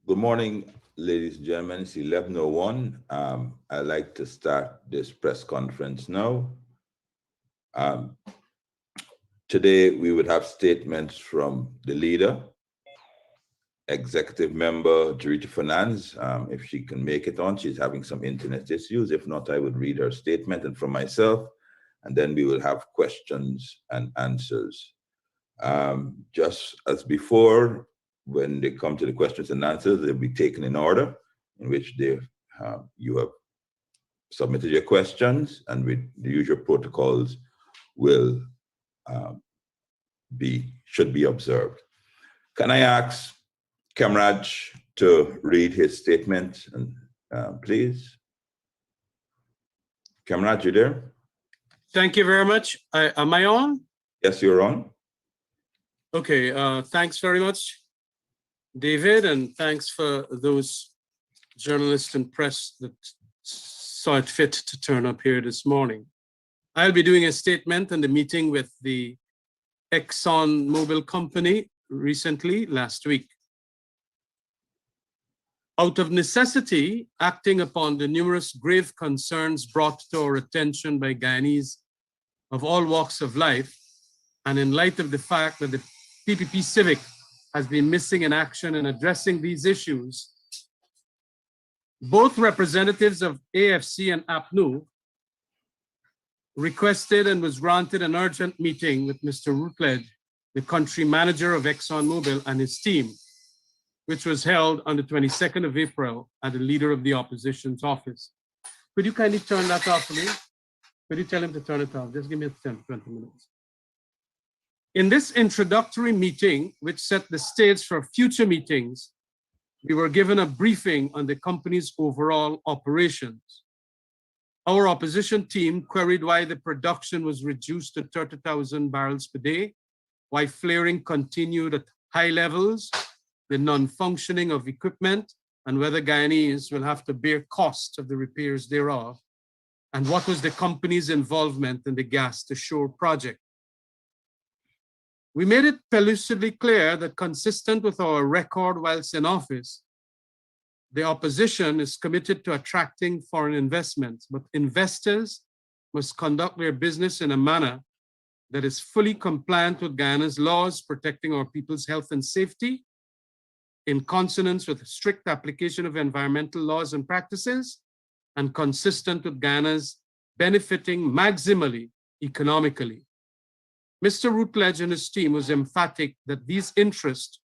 Good morning, ladies and gentlemen. It's 11:01. I'd like to start this press conference now. Um, Today, we would have statements from the leader, executive member, Jarita Fernandes. If she can make it on, she's having some internet issues. If not, I would read her statement and from myself, and then we will have questions and answers. Just as before, when they come to the questions and answers, they'll be taken in order in which you have submitted your questions, and with the usual protocols will should be observed. Can I ask Kamraj to read his statement, and please? Kamraj, you there? Thank you very much. Am I on? Yes, you're on. Okay, thanks very much, David, and thanks for those journalists and press that saw it fit to turn up here this morning. I'll be doing a statement on the meeting with the ExxonMobil company recently, last week. Out of necessity, acting upon the numerous grave concerns brought to our attention by Guyanese of all walks of life, and in light of the fact that the PPP Civic has been missing in action in addressing these issues, both representatives of AFC and APNU requested and was granted an urgent meeting with Mr. Routledge, the country manager of ExxonMobil, and his team, which was held on the 22nd of April at the leader of the opposition's office. Could you kindly turn that off for me? Could you tell him to turn it off? Just give me 10, 20 minutes. In this introductory meeting, which set the stage for future meetings, we were given a briefing on the company's overall operations. Our opposition team queried why the production was reduced to 30,000 barrels per day, why flaring continued at high levels, the non-functioning of equipment, and whether Guyanese will have to bear costs of the repairs thereof, and what was the company's involvement in the gas to shore project. We made it pellucidly clear that, consistent with our record whilst in office, the opposition is committed to attracting foreign investments, but investors must conduct their business in a manner that is fully compliant with Guyana's laws protecting our people's health and safety, in consonance with strict application of environmental laws and practices, and consistent with Guyana's benefiting maximally economically. Mr. Routledge and his team was emphatic that these interests,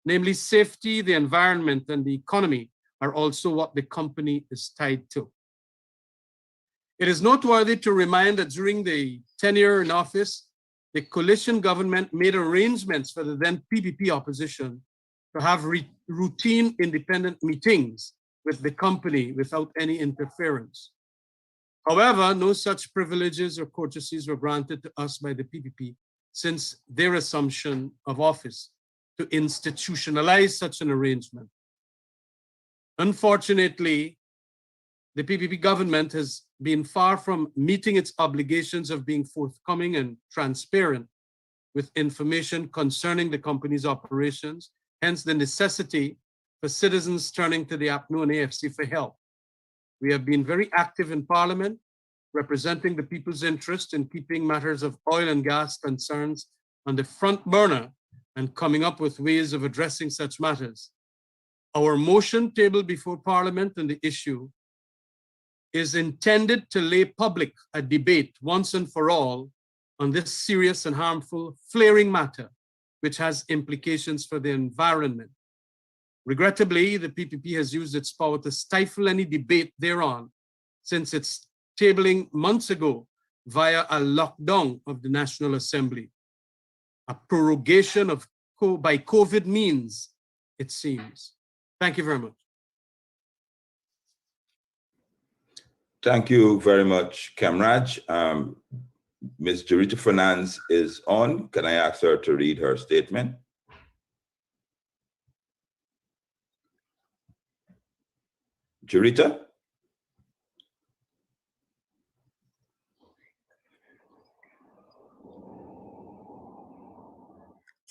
namely safety, the environment, and the economy, are also what the company is tied to. It is noteworthy to remind that during the tenure in office, the coalition government made arrangements for the then PPP opposition to have routine independent meetings with the company without any interference. However, no such privileges or courtesies were granted to us by the PPP since their assumption of office to institutionalize such an arrangement. Unfortunately, the PPP government has been far from meeting its obligations of being forthcoming and transparent with information concerning the company's operations, hence the necessity for citizens turning to the APNU and AFC for help. We have been very active in Parliament, representing the people's interest in keeping matters of oil and gas concerns on the front burner and coming up with ways of addressing such matters. Our motion tabled before Parliament on the issue is intended to lay public a debate once and for all on this serious and harmful flaring matter, which has implications for the environment. Regrettably, the PPP has used its power to stifle any debate thereon since its tabling months ago via a lockdown of the National Assembly, a prorogation of by COVID means, it seems. Thank you very much. Thank you very much, Kamraj. Ms. Jarita Fernandes is on. Can I ask her to read her statement? Jarita?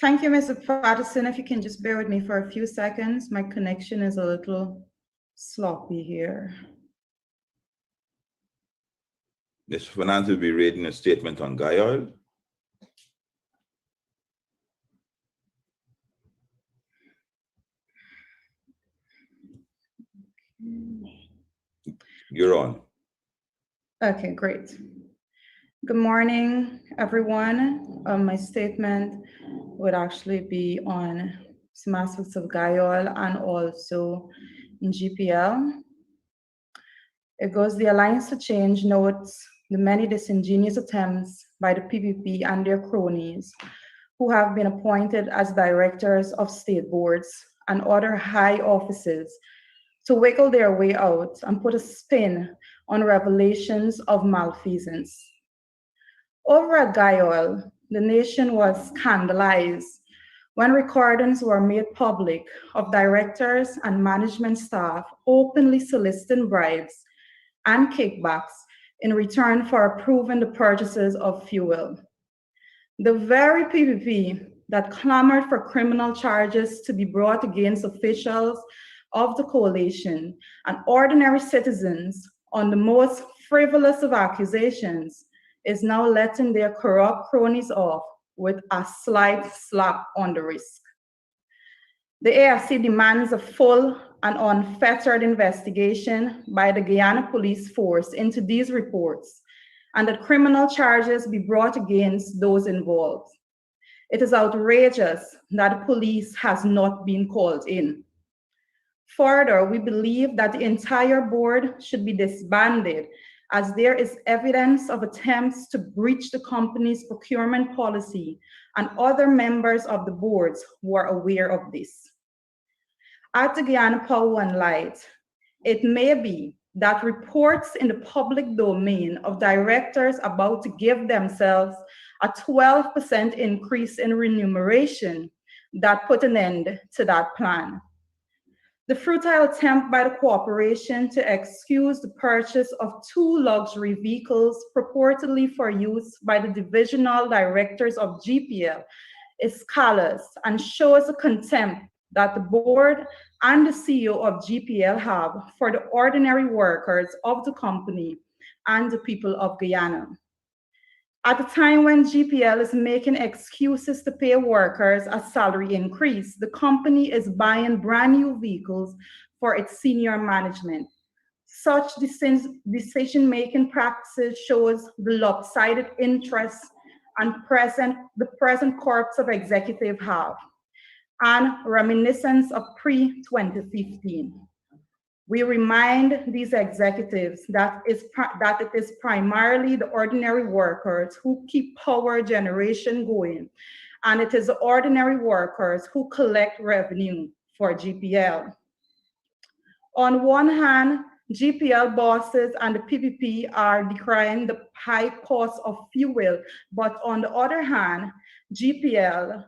Thank you, Mr. Patterson. If you can just bear with me for a few seconds, my connection is a little sloppy here. Mr. Fernandez will be reading a statement on Guy Oil. You're on. Okay, great. Good morning, everyone. My statement would actually be on some aspects of Guy Oil and also in GPL. It goes, the Alliance to Change notes the many disingenuous attempts by the PPP and their cronies who have been appointed as directors of state boards and other high offices to wiggle their way out and put a spin on revelations of malfeasance. Over at Guy Oil, the nation was scandalized when recordings were made public of directors and management staff openly soliciting bribes and kickbacks in return for approving the purchases of fuel. The very PPP that clamored for criminal charges to be brought against officials of the coalition and ordinary citizens on the most frivolous of accusations is now letting their corrupt cronies off with a slight slap on the wrist. The AFC demands a full and unfettered investigation by the Guyana Police Force into these reports and that criminal charges be brought against those involved. It is outrageous that the police has not been called in. Further, we believe that the entire board should be disbanded as there is evidence of attempts to breach the company's procurement policy and other members of the boards were aware of this. At the Guyana Power and Light, it may be that reports in the public domain of directors about to give themselves a 12% increase in remuneration that put an end to that plan. The futile attempt by the corporation to excuse the purchase of 2 luxury vehicles purportedly for use by the divisional directors of GPL is callous and shows a contempt that the board and the CEO of GPL have for the ordinary workers of the company and the people of Guyana. At a time when GPL is making excuses to pay workers a salary increase, the company is buying brand new vehicles for its senior management. Such decision-making practices shows the lopsided interests and the present corps of executive have, and reminiscence of pre-2015. We remind these executives that it is primarily the ordinary workers who keep power generation going, and it is the ordinary workers who collect revenue for GPL. On one hand, GPL bosses and the PPP are decrying the high cost of fuel, but on the other hand, GPL,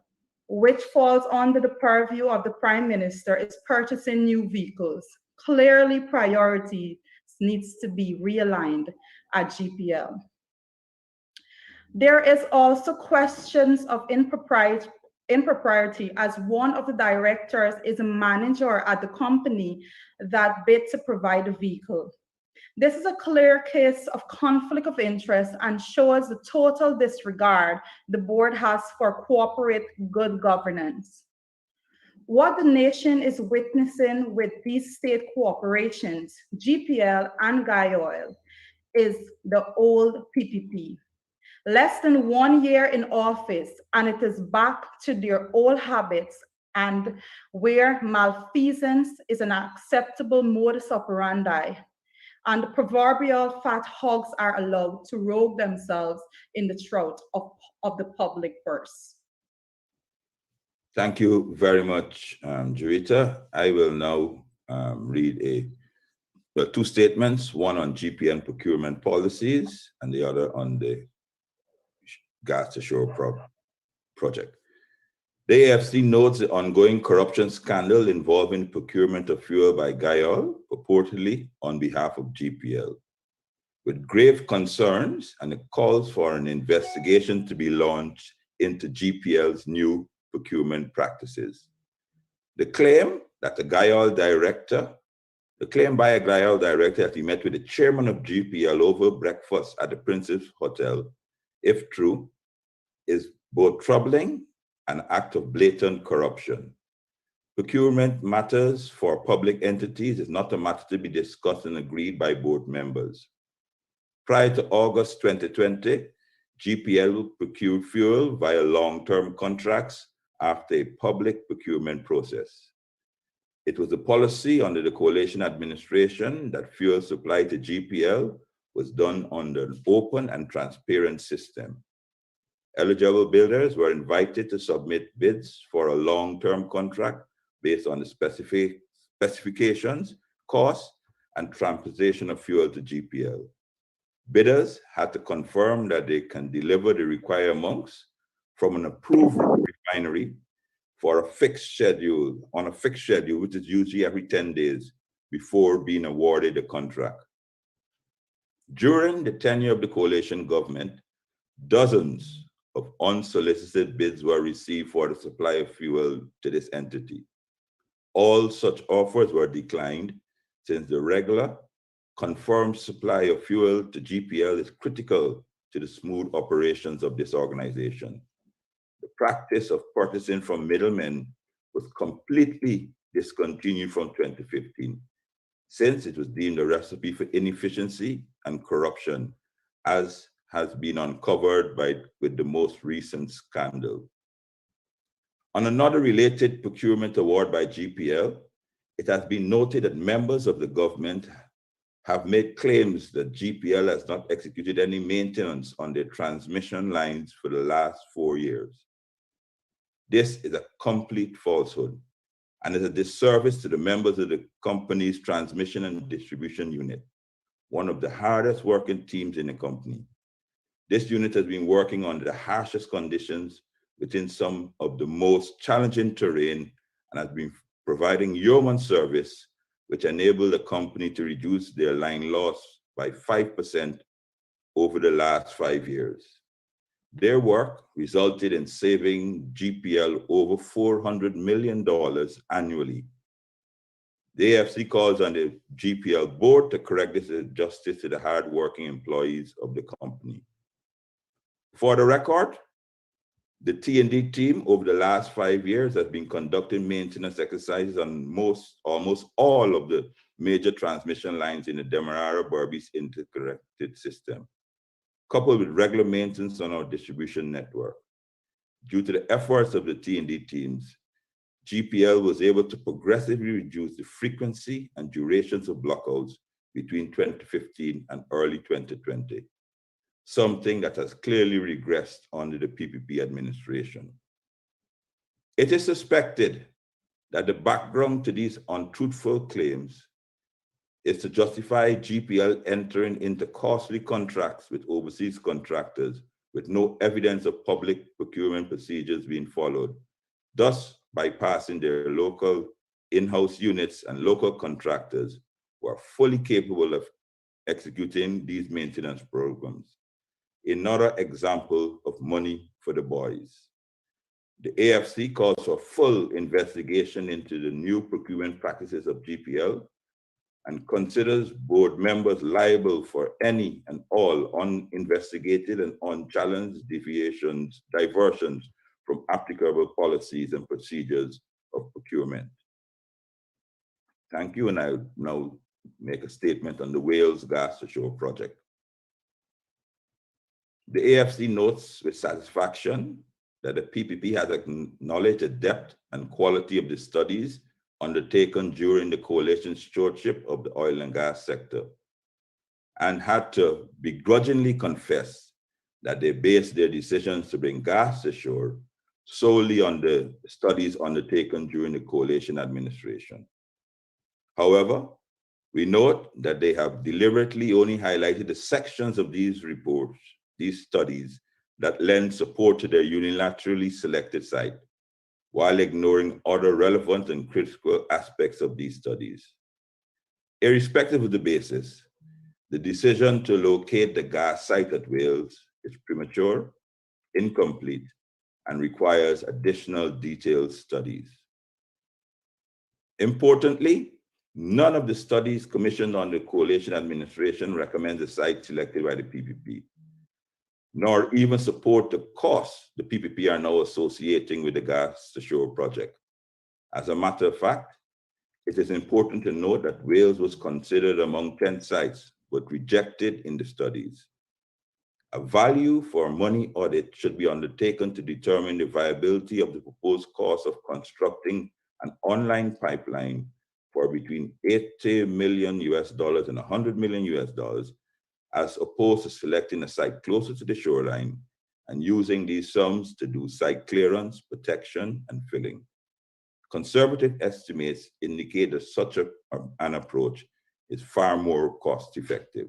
which falls under the purview of the Prime Minister, is purchasing new vehicles. Clearly, priorities needs to be realigned at GPL. There is also questions of impropriety as one of the directors is a manager at the company that bid to provide a vehicle. This is a clear case of conflict of interest and shows the total disregard the board has for corporate good governance. What the nation is witnessing with these state corporations, GPL and Guy Oil, is the old PPP. Less than 1 year in office, and it is back to their old habits and where malfeasance is an acceptable modus operandi, and the proverbial fat hogs are allowed to rogue themselves in the throat of the public purse. Thank you very much, Jurita. I will now read 2 statements, one on GPN procurement policies and the other on the gas to shore project. The AFC notes the ongoing corruption scandal involving procurement of fuel by Guy Oil, purportedly on behalf of GPL. With grave concerns, and it calls for an investigation to be launched into GPL's new procurement practices. The claim by a Guyot director that he met with the chairman of GPL over breakfast at the Princess Hotel, if true, is both troubling and an act of blatant corruption. Procurement matters for public entities is not a matter to be discussed and agreed by board members. Prior to August 2020, GPL procured fuel via long-term contracts after a public procurement process. It was a policy under the coalition administration that fuel supply to GPL was done under an open and transparent system. Eligible builders were invited to submit bids for a long-term contract based on the specifications, costs, and transportation of fuel to GPL. Bidders had to confirm that they can deliver the required amounts from an approved refinery for a fixed schedule, which is usually every 10 days before being awarded the contract. During the tenure of the coalition government, dozens of unsolicited bids were received for the supply of fuel to this entity. All such offers were declined since the regular, confirmed supply of fuel to GPL is critical to the smooth operations of this organization. The practice of purchasing from middlemen was completely discontinued from 2015, since it was deemed a recipe for inefficiency and corruption, as has been uncovered with the most recent scandal. On another related procurement award by GPL, it has been noted that members of the government have made claims that GPL has not executed any maintenance on their transmission lines for the last 4 years. This is a complete falsehood and is a disservice to the members of the company's transmission and distribution unit, one of the hardest working teams in the company. This unit has been working under the harshest conditions within some of the most challenging terrain and has been providing yeoman service, which enabled the company to reduce their line loss by 5% over the last 5 years. Their work resulted in saving GPL over $400 million annually. The AFC calls on the GPL board to correct this injustice to the hardworking employees of the company. For the record, the T&D team over the last 5 years has been conducting maintenance exercises on almost all of the major transmission lines in the Demerara-Berbice integrated system, coupled with regular maintenance on our distribution network. Due to the efforts of the T&D teams, GPL was able to progressively reduce the frequency and durations of blockouts between 2015 and early 2020. Something that has clearly regressed under the PPP administration. It is suspected that the background to these untruthful claims is to justify GPL entering into costly contracts with overseas contractors with no evidence of public procurement procedures being followed, thus bypassing their local in-house units and local contractors who are fully capable of executing these maintenance programs. Another example of money for the boys. The AFC calls for full investigation into the new procurement practices of GPL and considers board members liable for any and all uninvestigated and unchallenged diversions from applicable policies and procedures of procurement. Thank you, and I will now make a statement on the Wales Gas to Shore project. The AFC notes with satisfaction that the PPP has acknowledged the depth and quality of the studies undertaken during the coalition's stewardship of the oil and gas sector, and had to begrudgingly confess that they based their decisions to bring gas to shore solely on the studies undertaken during the coalition administration. However, we note that they have deliberately only highlighted the sections of these reports, these studies, that lend support to their unilaterally selected site, while ignoring other relevant and critical aspects of these studies. Irrespective of the basis, the decision to locate the gas site at Wales is premature, incomplete, and requires additional detailed studies. Importantly, none of the studies commissioned on the coalition administration recommends a site selected by the PPP, nor even support the costs the PPP are now associating with the Gas to Shore project. As a matter of fact, it is important to note that Wales was considered among 10 sites, but rejected in the studies. A value for money audit should be undertaken to determine the viability of the proposed cost of constructing an online pipeline for between $80 million and $100 million, as opposed to selecting a site closer to the shoreline and using these sums to do site clearance, protection, and filling. Conservative estimates indicate that such an approach is far more cost-effective.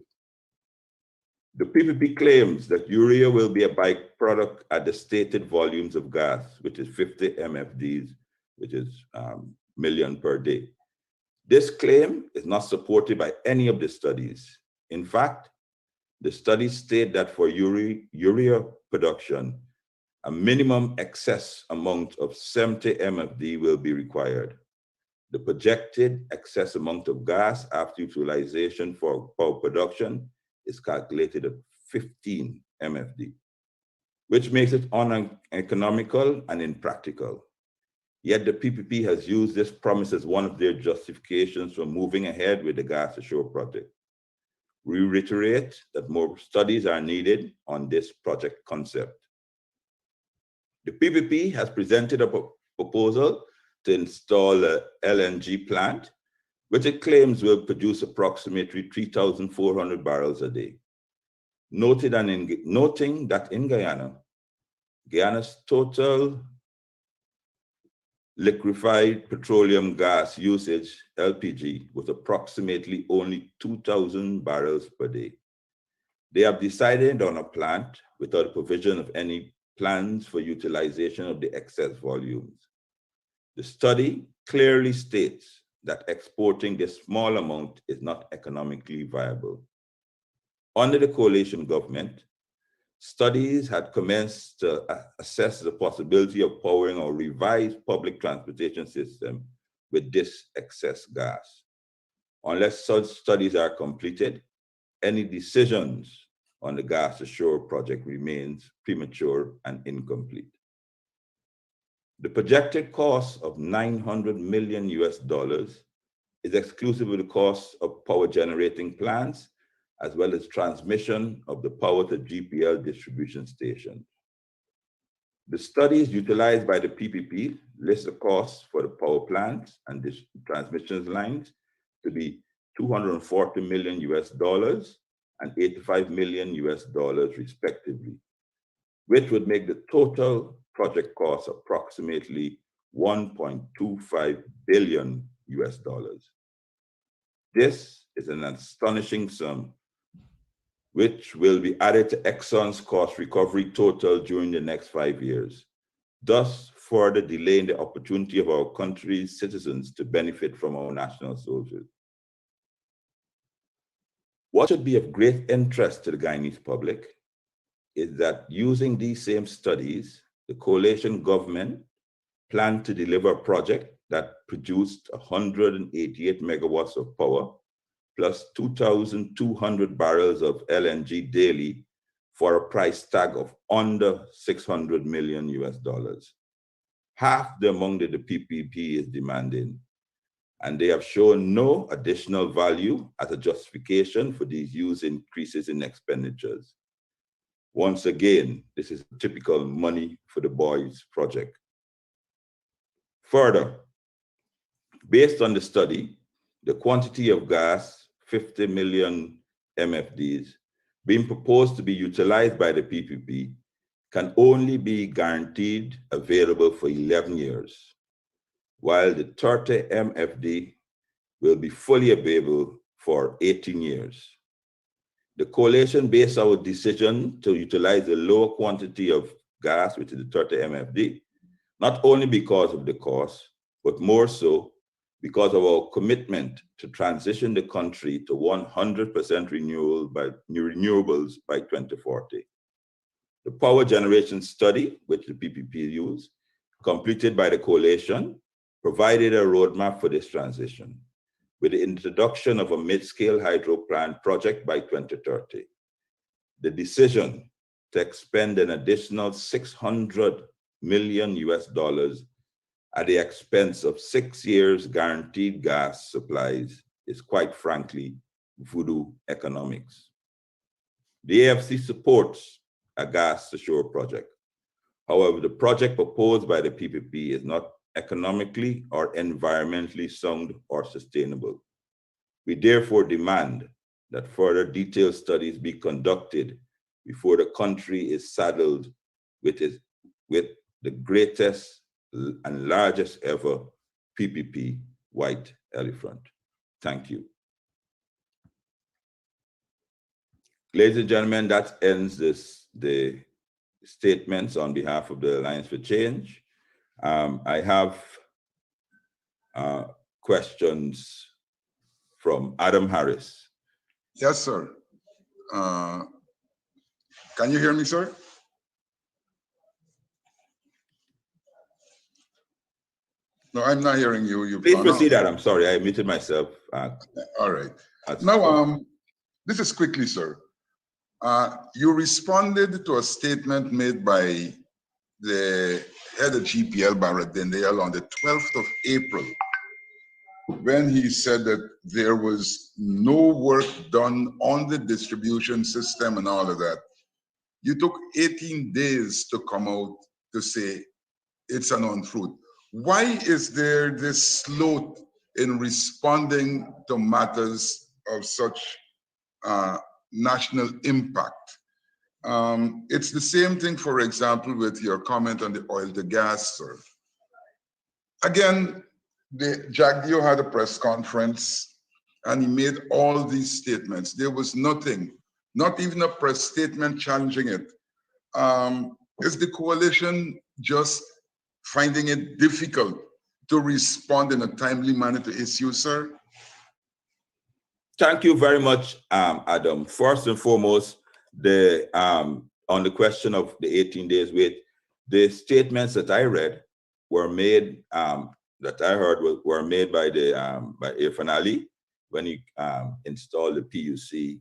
The PPP claims that urea will be a byproduct at the stated volumes of gas, which is 50 MFDs, which is million per day. This claim is not supported by any of the studies. In fact, the studies state that for urea production, a minimum excess amount of 70 MFD will be required. The projected excess amount of gas after utilization for power production is calculated at 15 MFD, which makes it uneconomical and impractical. Yet the PPP has used this promise as one of their justifications for moving ahead with the Gas to Shore project. We reiterate that more studies are needed on this project concept. The PPP has presented a proposal to install a LNG plant, which it claims will produce approximately 3,400 barrels a day. Noting that in Guyana's total liquefied petroleum gas usage, LPG, was approximately only 2,000 barrels per day. They have decided on a plant without provision of any plans for utilization of the excess volumes. The study clearly states that exporting this small amount is not economically viable. Under the coalition government, studies had commenced to assess the possibility of powering a revised public transportation system with this excess gas. Unless such studies are completed, any decisions on the Gas to Shore project remains premature and incomplete. The projected cost of $900 million is exclusive of the cost of power generating plants, as well as transmission of the power to GPL distribution stations. The studies utilized by the PPP list the costs for the power plants and the transmission lines to be $240 million and $85 million respectively, which would make the total project cost approximately $1.25 billion. This is an astonishing sum, which will be added to Exxon's cost recovery total during the next 5 years, thus further delaying the opportunity of our country's citizens to benefit from our national sources. What should be of great interest to the Guyanese public is that using these same studies, the coalition government planned to deliver a project that produced 188 megawatts of power plus 2,200 barrels of LNG daily for a price tag of under $600 million. Half the amount that the PPP is demanding, and they have shown no additional value as a justification for these huge increases in expenditures. Once again, this is a typical money for the boys project. Further, based on the study, the quantity of gas, 50 million MFDs, being proposed to be utilized by the PPP can only be guaranteed available for 11 years, while the 30 MFD will be fully available for 18 years. The coalition based our decision to utilize a lower quantity of gas, which is the 30 MFD, not only because of the cost, but more so because of our commitment to transition the country to 100% renewables by 2040. The power generation study, which the PPP used, completed by the coalition, provided a roadmap for this transition, with the introduction of a mid-scale hydro plant project by 2030. The decision to expend an additional $600 million at the expense of 6 years guaranteed gas supplies is quite frankly voodoo economics. The AFC supports a gas to shore project. However, the project proposed by the PPP is not economically or environmentally sound or sustainable. We therefore demand that further detailed studies be conducted before the country is saddled with the greatest and largest ever PPP white elephant. Thank you. Ladies and gentlemen, that ends the statements on behalf of the Alliance for Change. I have questions from Adam Harris. Yes, sir. Can you hear me, sir? No, I'm not hearing you. Please proceed, Adam. Sorry, I muted myself. All right. Now, this is quickly, sir. You responded to a statement made by the head of GPL, Barrett Dendale, on the 12th of April, when he said that there was no work done on the distribution system and all of that. You took 18 days to come out to say it's an untruth. Why is there this sloth in responding to matters of such national impact? It's the same thing, for example, with your comment on the oil to gas, sir. Again, Jagdeo had a press conference and he made all these statements. There was nothing, not even a press statement challenging it. Is the coalition just finding it difficult to respond in a timely manner to issues, sir? Thank you very much, Adam. First and foremost, on the question of the 18 days wait, the statements that I read were made, that I heard were made by by Irfan Ali when he installed the PUC,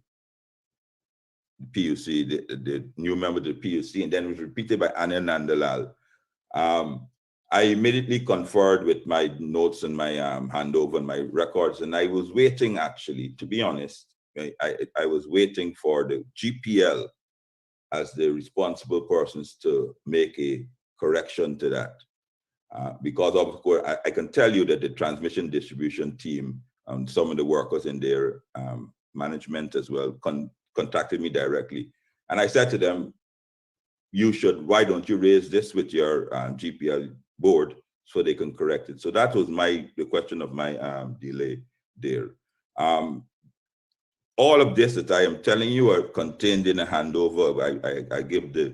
the new member of the PUC, and then it was repeated by Anil Nandalal. I immediately conferred with my notes and my handover and my records, and I was waiting, actually, to be honest, I was waiting for the GPL as the responsible persons to make a correction to that. Because of course, I can tell you that the transmission distribution team, some of the workers in their management as well, contacted me directly. And I said to them, why don't you raise this with your GPL board so they can correct it? So that was the question of my delay there. All of this that I am telling you are contained in a handover. I give the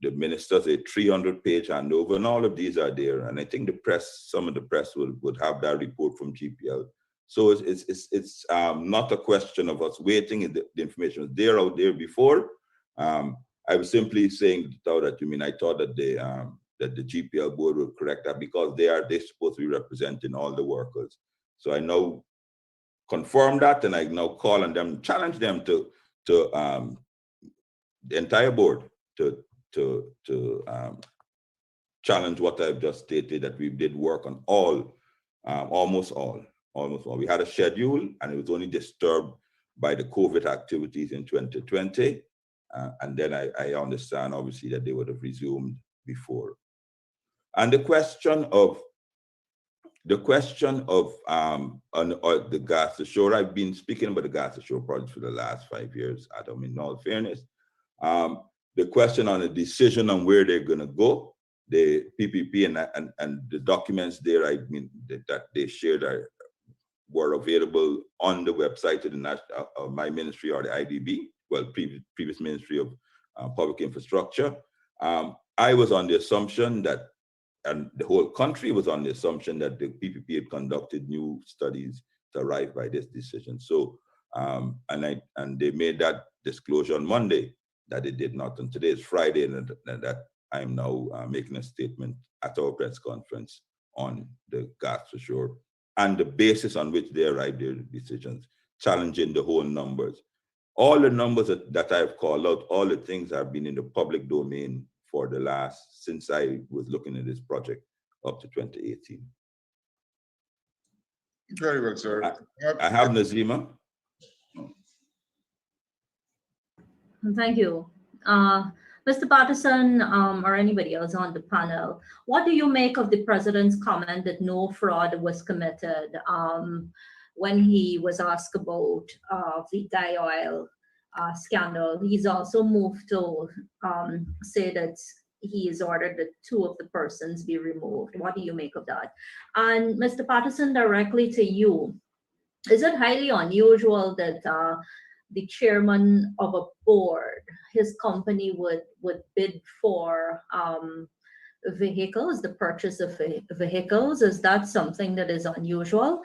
ministers a 300-page handover, and all of these are there. And I think the press, some of the press would have that report from GPL. So it's not a question of us waiting. The information was there out there before. I was simply saying that I thought that the GPL board would correct that because they're supposed to be representing all the workers. So I now confirm that, and I now call on them, challenge them to the entire board to challenge what I've just stated, that we did work on almost all. We had a schedule, and it was only disturbed by the COVID activities in 2020. And then I understand, obviously, that they would have resumed before. And the question of on the gas to shore, I've been speaking about the gas to shore project for the last 5 years, Adam, in all fairness. The question on the decision on where they're going to go, the PPP and the documents there, that they shared were available on the website of my ministry, or the IDB, well, previous Ministry of Public Infrastructure. I was on the assumption that, and the whole country was on the assumption, that the PPP had conducted new studies to arrive by this decision. So, and they made that disclosure on Monday. that it did not. And today is Friday, and that I'm now making a statement at our press conference on the gas for sure, and the basis on which they arrived their decisions, challenging the whole numbers. All the numbers that I've called out, all the things have been in the public domain for the last, since I was looking at this project up to 2018. Very well, sir. I have Nazima. Thank you. Mr. Patterson, or anybody else on the panel, what do you make of the president's comment that no fraud was committed when he was asked about the Guy Oil scandal? He's also moved to say that he has ordered that 2 of the persons be removed. What do you make of that? And Mr. Patterson, directly to you, is it highly unusual that the chairman of a board, his company would bid for vehicles, the purchase of vehicles? Is that something that is unusual?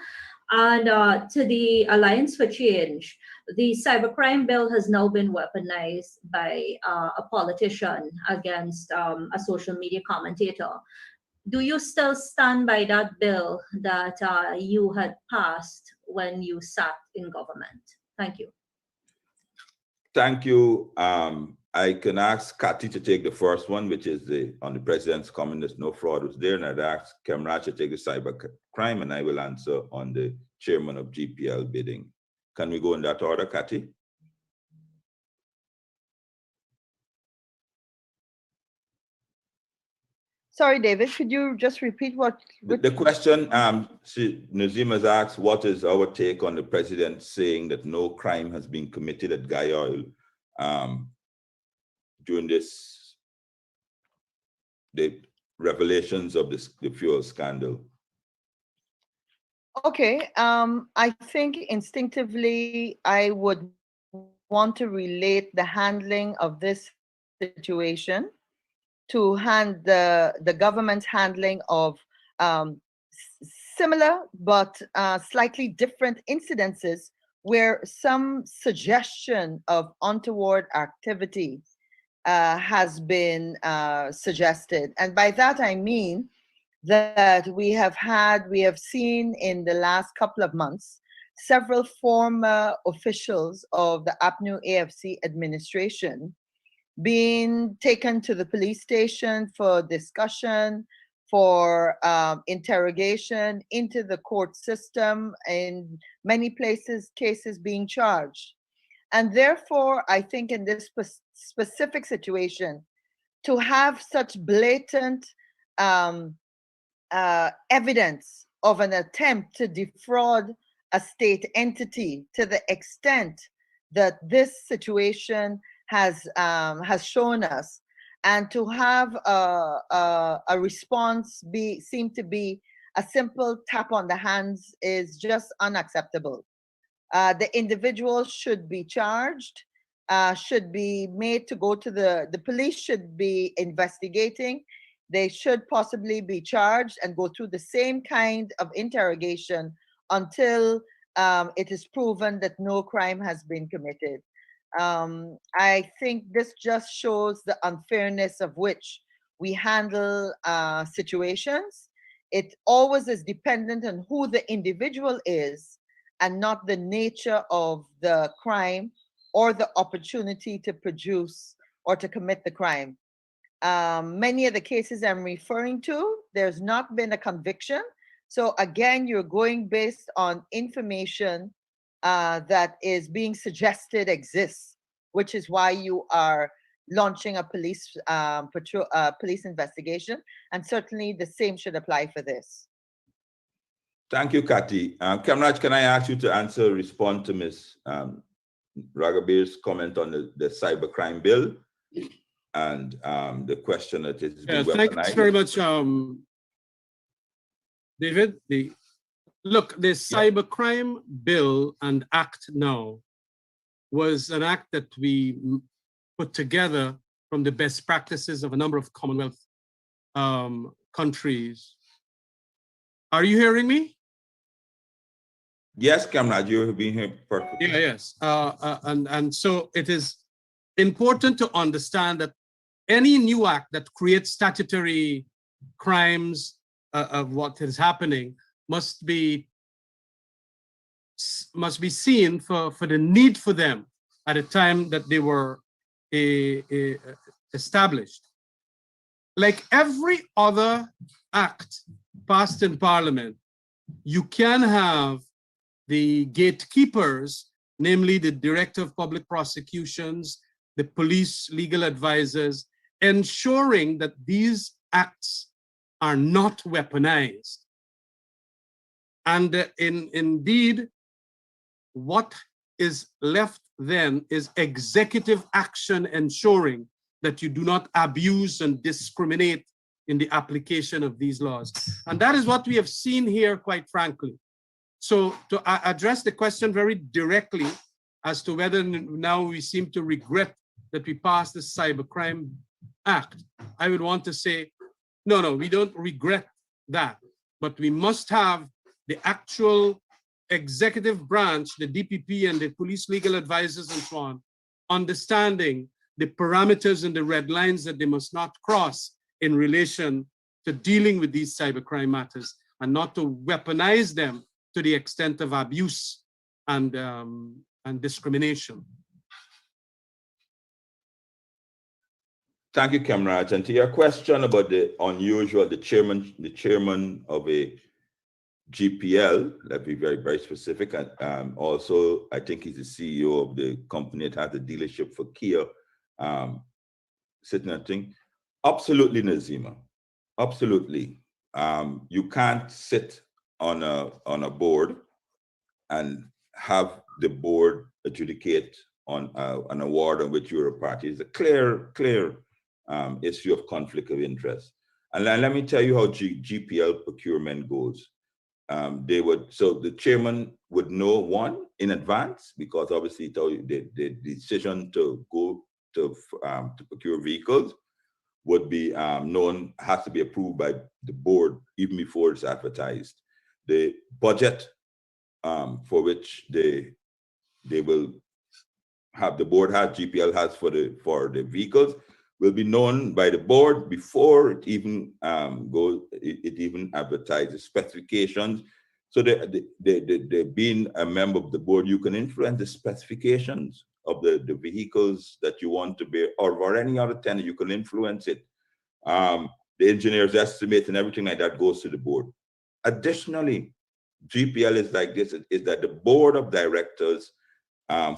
And to the Alliance for Change, the cybercrime bill has now been weaponized by a politician against a social media commentator. Do you still stand by that bill that you had passed when you sat in government? Thank you. Thank you. I can ask Kathy to take the first one, which is on the president's comment that no fraud was there, and I'd ask Kemraj to take the cyber crime, and I will answer on the chairman of GPL bidding. Can we go in that order, Kathy? Sorry, David, could you just repeat what? The question, Nazima's asked, what is our take on the president saying that no crime has been committed at Guy Oil during the revelations of the fuel scandal? Okay, I think instinctively I would want to relate the handling of this situation to the government's handling of similar but slightly different incidences where some suggestion of untoward activity has been suggested. And by that I mean that we have seen in the last couple of months several former officials of the APNU AFC administration being taken to the police station for discussion, for interrogation, into the court system, in many cases being charged. And therefore, I think in this specific situation, to have such blatant evidence of an attempt to defraud a state entity to the extent that this situation has shown us, and to have a response seem to be a simple tap on the hands is just unacceptable. The individual should be charged, should be made to go to the police should be investigating. They should possibly be charged and go through the same kind of interrogation until it is proven that no crime has been committed. I think this just shows the unfairness of which we handle situations. It always is dependent on who the individual is and not the nature of the crime or the opportunity to produce or to commit the crime. Many of the cases I'm referring to, there's not been a conviction. So again, you're going based on information that is being suggested exists, which is why you are launching a police investigation, and certainly the same should apply for this. Thank you, Kathy. Kemraj, can I ask you to respond to Ms. Ragabir's comment on the cybercrime bill and the question that is being weaponized? Thanks very much, David. The cybercrime bill and act now was an act that we put together from the best practices of a number of Commonwealth countries. Are you hearing me? Yes, Kemraj, you're being here perfectly. Yeah, yes. And so it is important to understand that any new act that creates statutory crimes of what is happening must be seen for the need for them at the time that they were established. Like every other act passed in Parliament, you can have the gatekeepers, namely the Director of Public Prosecutions, the police legal advisors, ensuring that these acts are not weaponized. And indeed, what is left then is executive action ensuring that you do not abuse and discriminate in the application of these laws. And that is what we have seen here, quite frankly. So to address the question very directly as to whether now we seem to regret that we passed the Cybercrime Act, I would want to say, no, we don't regret that, but we must have the actual executive branch, the DPP and the police legal advisors and so on, understanding the parameters and the red lines that they must not cross in relation to dealing with these cybercrime matters, and not to weaponize them to the extent of abuse and discrimination. Thank you, Kemraj. And to your question about the unusual, the chairman of a GPL, let's be very, very specific. And also, I think he's the CEO of the company that has the dealership for Kia, sitting at thing. Absolutely, Nazima. Absolutely. You can't sit on a board and have the board adjudicate on an award on which you're a party. It's a clear issue of conflict of interest. And let me tell you how GPL procurement goes. So the chairman would know, one, in advance, because obviously the decision to go to procure vehicles would be known, has to be approved by the board even before it's advertised. The budget for which they will have, the board has, GPL has for the vehicles, will be known by the board before it even even advertises specifications. So being a member of the board, you can influence the specifications of the vehicles that you want to be, or any other tender, you can influence it. The engineer's estimate and everything like that goes to the board. Additionally, GPL is like this, is that the board of directors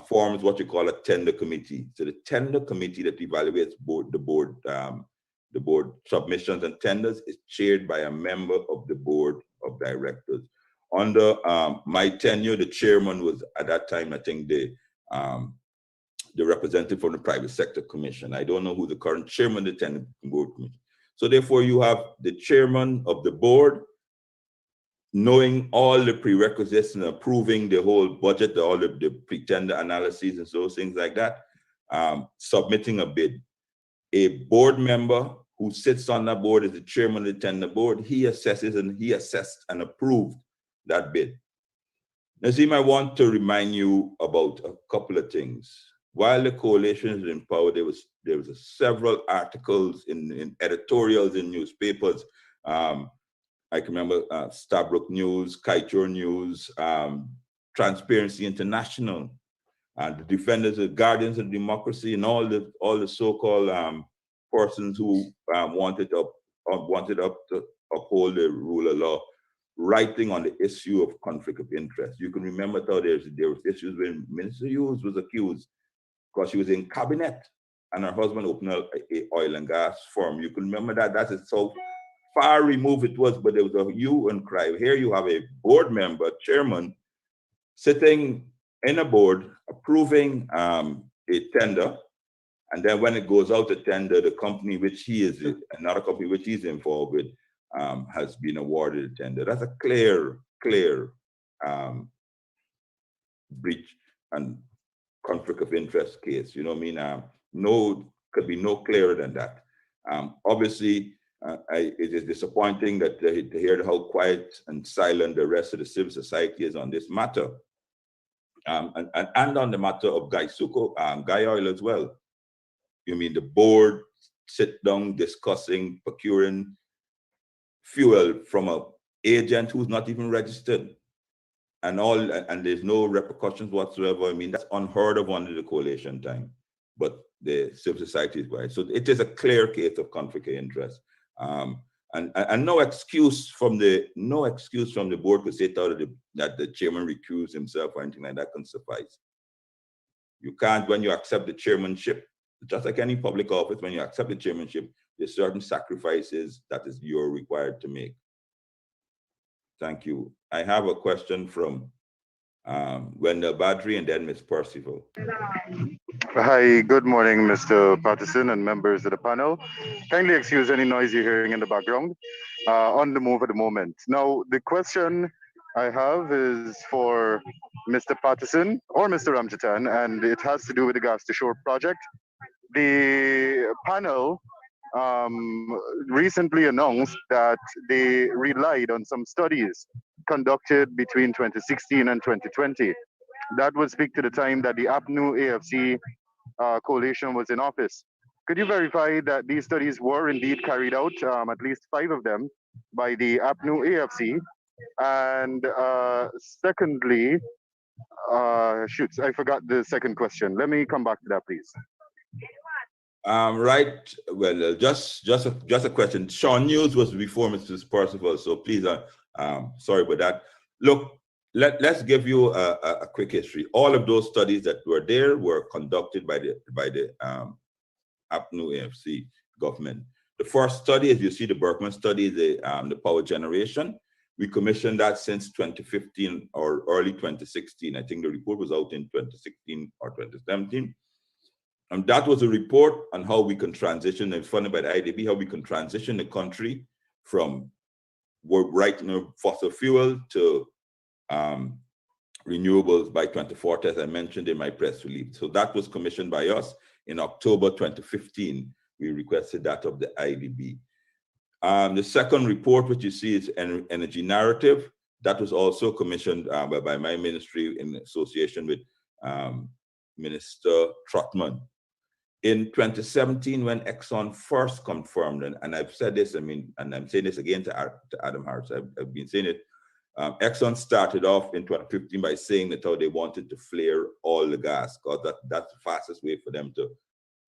forms what you call a tender committee. So the tender committee that evaluates the board submissions and tenders is chaired by a member of the board of directors. Under my tenure, the chairman was at that time, I think, the representative from the Private Sector Commission. I don't know who the current chairman of the tender board commission. So therefore, you have the chairman of the board knowing all the prerequisites and approving the whole budget, all of the pre-tender analyses and those things like that, submitting a bid. A board member who sits on that board is the chairman of the tender board. He assesses and he assessed and approved that bid. Nazim, I want to remind you about a couple of things. While the coalition is in power, there was several articles in editorials in newspapers. I can remember Stabrook News, Kaieteur News, Transparency International, and the Defenders of Guardians of Democracy, and all the so-called persons who wanted to uphold the rule of law, writing on the issue of conflict of interest. You can remember how there was issues when Minister Hughes was accused because she was in cabinet and her husband opened a oil and gas firm. You can remember that. That's so far removed it was, but there was a hue and cry. Here you have a board member, chairman, sitting in a board approving a tender, and then when it goes out to tender, the company which he is, another company which he's involved with, has been awarded a tender. That's a clear breach and conflict of interest case. You know what I mean? Could be no clearer than that. Obviously, it is disappointing that to hear how quiet and silent the rest of the civil society is on this matter, and on the matter of Guy Oil as well. you mean the board sit down discussing procuring fuel from an agent who's not even registered, and there's no repercussions whatsoever. I mean, that's unheard of under the coalition time, but the civil society is right. So it is a clear case of conflict of interest. And no excuse from the board to say that the chairman recused himself or anything like that can suffice. You can't, when you accept the chairmanship, just like any public office, when you accept the chairmanship, there's certain sacrifices that you're required to make. Thank you. I have a question from Wendell Badri and then Ms. Percival. Hi, good morning, Mr. Patterson and members of the panel. Kindly excuse any noise you're hearing in the background. On the move at the moment. Now, the question I have is for Mr. Patterson or Mr. Ramjatan, and it has to do with the Gas to Shore project. The panel recently announced that they relied on some studies conducted between 2016 and 2020. That would speak to the time that the APNU AFC coalition was in office. Could you verify that these studies were indeed carried out, at least 5 of them, by the APNU AFC? And secondly, shoot, I forgot the second question. Let me come back to that, please. Right. Well, just a question. Sean News was before Mr. Percival, so please, sorry about that. Look, let's give you a quick history. All of those studies that were there were conducted by the APNU AFC government. The first study, as you see, the Berkman study, the power generation. We commissioned that since 2015 or early 2016. I think the report was out in 2016 or 2017. And that was a report on how we can transition, and funded by the IDB, how we can transition the country from fossil fuel to renewables by 2040, as I mentioned in my press release. So that was commissioned by us in October 2015. We requested that of the IDB. The second report, which you see, is Energy Narrative. That was also commissioned by my ministry in association with Minister Trotman. In 2017, when Exxon first confirmed, and I've said this, and I'm saying this again to Adam Harris, I've been saying it, Exxon started off in 2015 by saying that how they wanted to flare all the gas, because that's the fastest way for them to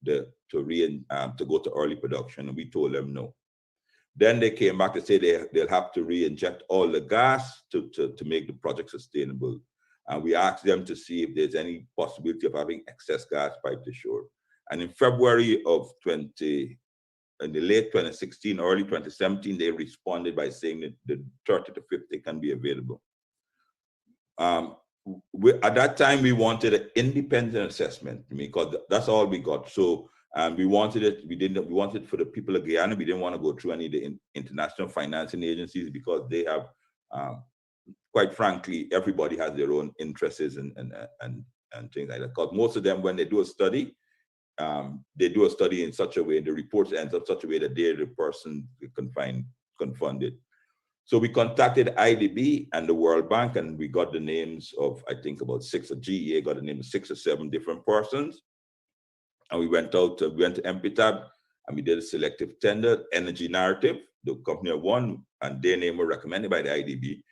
go to early production, and we told them no. Then they came back to say they'll have to re-inject all the gas to make the project sustainable. And we asked them to see if there's any possibility of having excess gas piped to shore. And in February of in the late 2016, early 2017, they responded by saying that the 30 to 50 can be available. At that time, we wanted an independent assessment, because that's all we got. So we wanted it. We wanted it for the people of Guyana. We didn't want to go through any of the international financing agencies, because they have, quite frankly, everybody has their own interests and things like that. Because most of them, when they do a study in such a way, the reports ends up such a way that they're the person who can fund it. So we contacted IDB and the World Bank, and we got the names of, I think, about 6, or GEA got the name of 6 or 7 different persons. And we went to MPTAB, and we did a selective tender. Energy Narrative, the company won, and their name were recommended by the IDB.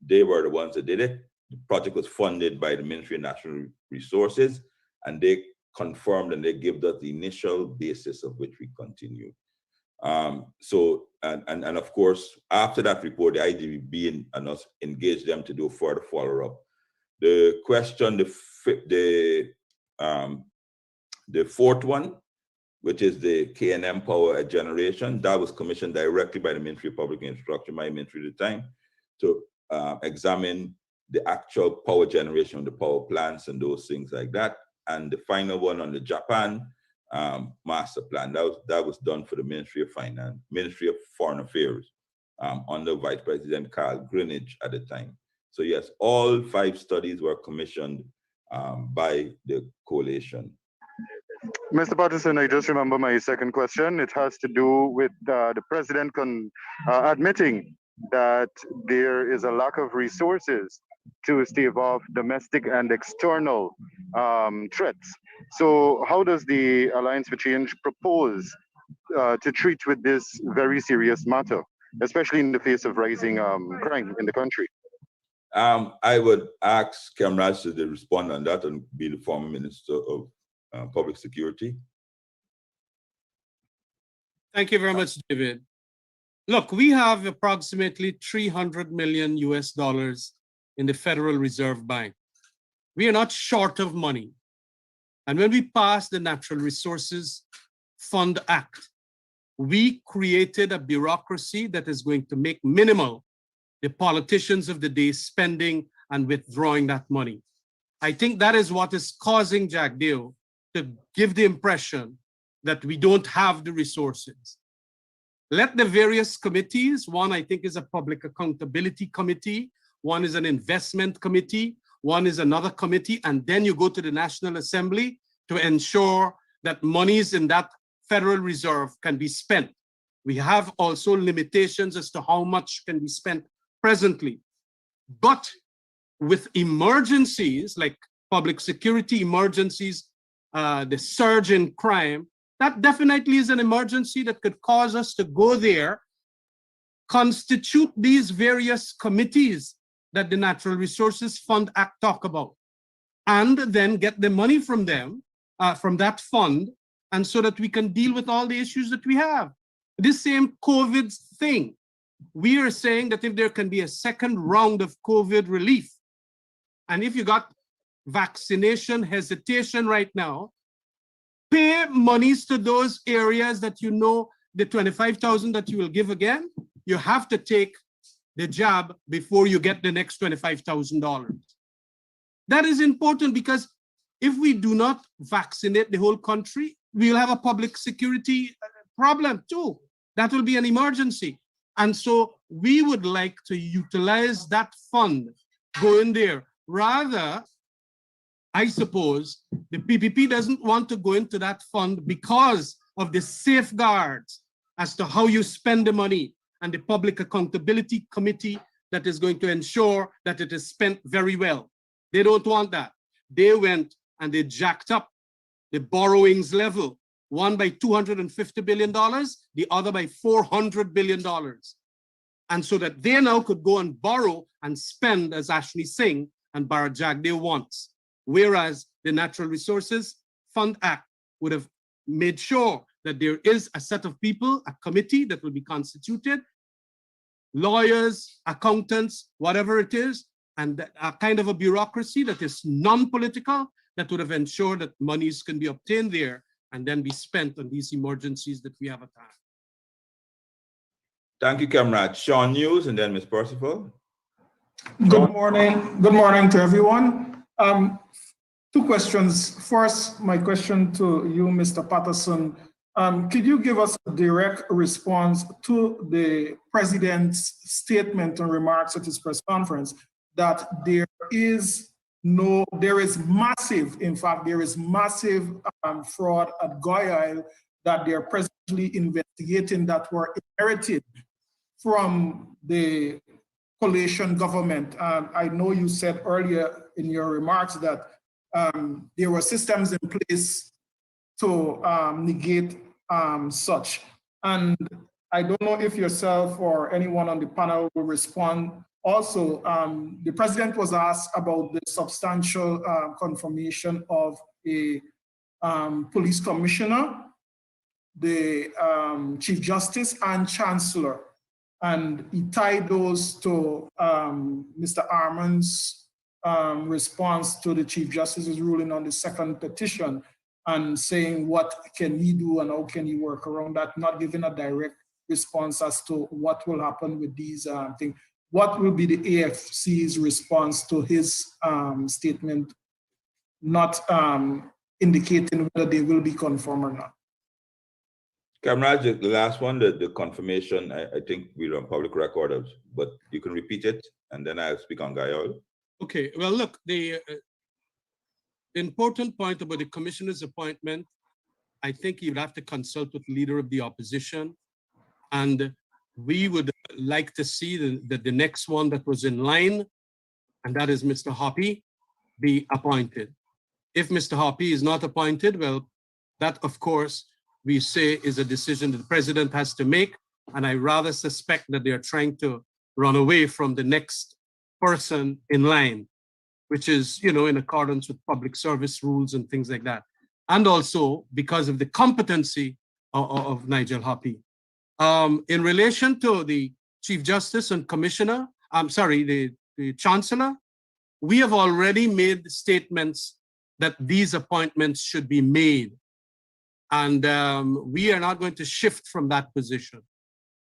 They were the ones that did it. The project was funded by the Ministry of Natural Resources, and they confirmed and they gave us the initial basis of which we continue. And of course, after that report, the IDB and us engaged them to do further follow-up. The question, the fourth one, which is the KNM power generation, that was commissioned directly by the Ministry of Public Instruction, my ministry at the time, to examine the actual power generation of the power plants and those things like that. And the final one on the Japan master plan, that was done for the Ministry of Finance, Ministry of Foreign Affairs, under Vice President Carl Greenidge at the time. So yes, all 5 studies were commissioned by the coalition. Mr. Patterson, I just remember my second question. It has to do with the president admitting that there is a lack of resources to stave off domestic and external threats. So how does the Alliance for Change propose to treat with this very serious matter, especially in the face of rising crime in the country? I would ask Kemraj to respond on that and be the former Minister of Public Security. Thank you very much, David. Look, we have approximately $300 million in the Federal Reserve Bank. We are not short of money. And when we passed the Natural Resources Fund Act, we created a bureaucracy that is going to make minimal the politicians of the day spending and withdrawing that money. I think that is what is causing Jagdeo to give the impression that we don't have the resources. Let the various committees, one I think is a Public Accountability Committee, one is an Investment Committee, one is another committee, and then you go to the National Assembly to ensure that monies in that Federal Reserve can be spent. We have also limitations as to how much can be spent presently. But with emergencies like public security emergencies, the surge in crime, that definitely is an emergency that could cause us to go there, constitute these various committees that the Natural Resources Fund Act talk about, and then get the money from them, from that fund, and so that we can deal with all the issues that we have. This same COVID thing, we are saying that if there can be a second round of COVID relief, and if you got vaccination hesitation right now, pay monies to those areas that you know the 25,000 that you will give again, you have to take the jab before you get the next $25,000. That is important because if we do not vaccinate the whole country, we'll have a public security problem too. That will be an emergency. And so we would like to utilize that fund, go in there. Rather, I suppose the PPP doesn't want to go into that fund because of the safeguards as to how you spend the money and the Public Accountability Committee that is going to ensure that it is spent very well. They don't want that. They went and they jacked up the borrowings level, one by $250 billion, the other by $400 billion. And so that they now could go and borrow and spend as Ashley Singh and Bharat Jagdeo wants. Whereas the Natural Resources Fund Act would have made sure that there is a set of people, a committee that will be constituted, lawyers, accountants, whatever it is, and a kind of a bureaucracy that is non-political that would have ensured that monies can be obtained there and then be spent on these emergencies that we have at hand. Thank you, Kemraj. Sean News and then Ms. Percival. Good morning. Good morning to everyone. Two questions. First, my question to you, Mr. Patterson. Could you give us a direct response to the president's statement and remarks at his press conference that there is massive, in fact, there is massive fraud at GOIL that they're presently investigating that were inherited from the coalition government. I know you said earlier in your remarks that there were systems in place to negate such. And I don't know if yourself or anyone on the panel will respond. Also, the president was asked about the substantial confirmation of a police commissioner, the Chief Justice and Chancellor. And he tied those to Mr. Arman's response to the Chief Justice's ruling on the second petition and saying what can he do and how can he work around that, not giving a direct response as to what will happen with these things. What will be the AFC's response to his statement, not indicating whether they will be conform or not? Kemraj, the last one, the confirmation, I think we're on public record, but you can repeat it and then I'll speak on GOIL. Okay, well, look, the important point about the commissioner's appointment, I think you'd have to consult with the leader of the opposition. And we would like to see the next one that was in line, and that is Mr. Hoppy, be appointed. If Mr. Hoppe is not appointed, well, that of course we say is a decision that the president has to make. And I rather suspect that they are trying to run away from the next person in line, which is, you know, in accordance with public service rules and things like that. And also because of the competency of Nigel Hoppe. In relation to the Chief Justice and Commissioner, I'm sorry, the Chancellor, we have already made statements that these appointments should be made. And we are not going to shift from that position.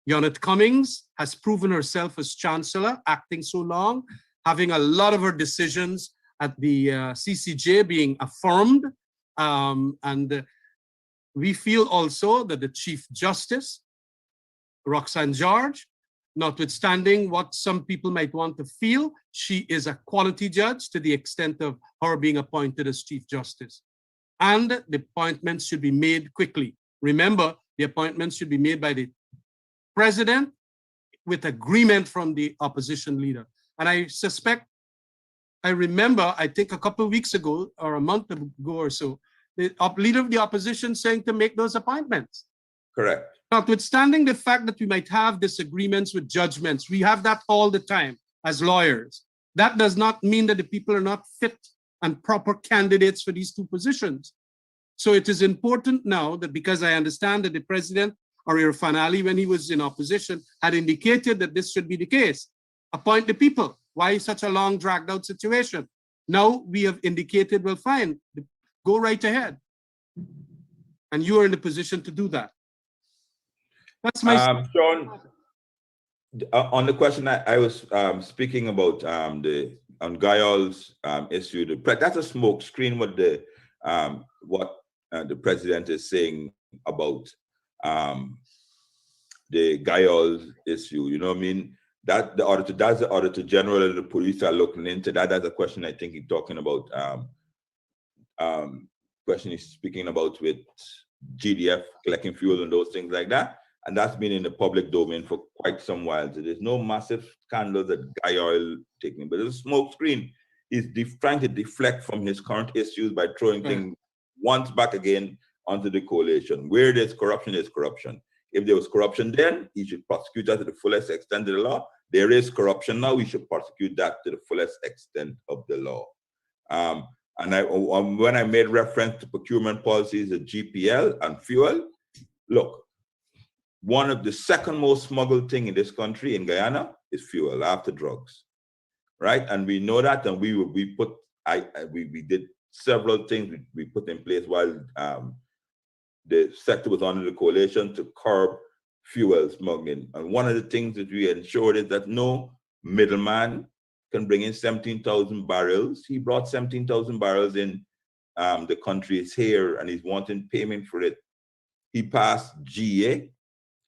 Janet Cummings has proven herself as Chancellor, acting so long, having a lot of her decisions at the CCJ being affirmed. And we feel also that the Chief Justice, Roxanne George, notwithstanding what some people might want to feel, she is a quality judge to the extent of her being appointed as Chief Justice. And the appointments should be made quickly. Remember, the appointments should be made by the president with agreement from the opposition leader. And I suspect, I remember, I think a couple of weeks ago or a month ago or so, the leader of the opposition saying to make those appointments. Correct. Notwithstanding the fact that we might have disagreements with judgments, we have that all the time as lawyers. That does not mean that the people are not fit and proper candidates for these two positions. So it is important now that, because I understand that the president, or Irfan Ali, when he was in opposition, had indicated that this should be the case. Appoint the people. Why such a long dragged out situation? Now we have indicated, well, fine, go right ahead. And you are in the position to do that. That's my Sean, on the question I was speaking about on Gayol's issue, that's a smoke screen with the what the president is saying about the Gayol issue. You know what I mean? That's the Auditor General and the police are looking into that. That's a question I think he's talking about. Question he's speaking about with GDF collecting fuel and those things like that. And that's been in the public domain for quite some while. So there's no massive scandal that Gayol taking, but there's a smoke screen. He's trying to deflect from his current issues by throwing things once back again onto the coalition. Where there's corruption, there's corruption. If there was corruption then, he should prosecute that to the fullest extent of the law. There is corruption now, we should prosecute that to the fullest extent of the law. And when I made reference to procurement policies at GPL and fuel, look, one of the second most smuggled thing in this country, in Guyana, is fuel after drugs, right? And we know that, and we did several things we put in place while the sector was under the coalition to curb fuel smuggling. And one of the things that we ensured is that no middleman can bring in 17,000 barrels. He brought 17,000 barrels in the country. It's here, and he's wanting payment for it. He passed GA.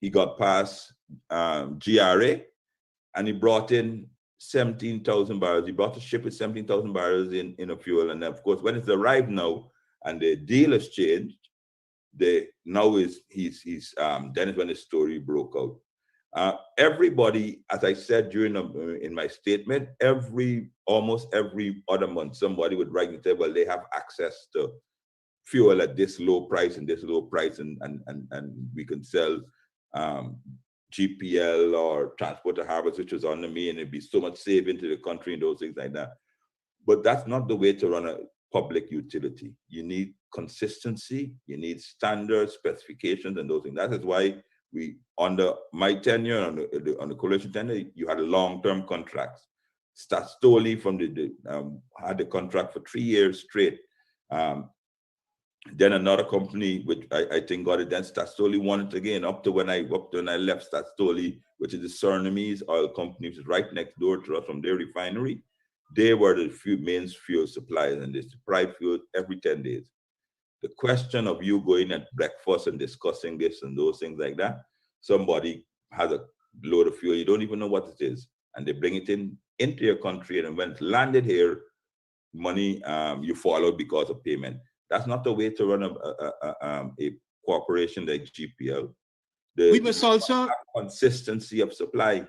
He got past GRA, and he brought in 17,000 barrels. He brought a ship with 17,000 barrels in a fuel. And of course, when it's arrived now and the deal has changed, he's then is when the story broke out. Everybody, as I said in my statement, almost every other month, somebody would write and say, well, they have access to fuel at this low price and this low price, and we can sell GPL or Transport to Harvest, which was under me, and it'd be so much saving to the country and those things like that. But that's not the way to run a public utility. You need consistency, you need standards, specifications, and those things. That is why we, under my tenure, on the coalition tenure, you had long-term contracts. Stastoli had the contract for 3 years straight. Then another company, which I think got it, then Stastoli won it again, up to when I left Stastoli, which is the Surinamese oil company, which is right next door to us from their refinery. They were the main fuel suppliers, and they supply fuel every 10 days. The question of you going at breakfast and discussing this and those things like that, somebody has a load of fuel, you don't even know what it is, and they bring it into your country, and when it's landed here, money you fall out because of payment. That's not the way to run a corporation like GPL. We must also consistency of supply.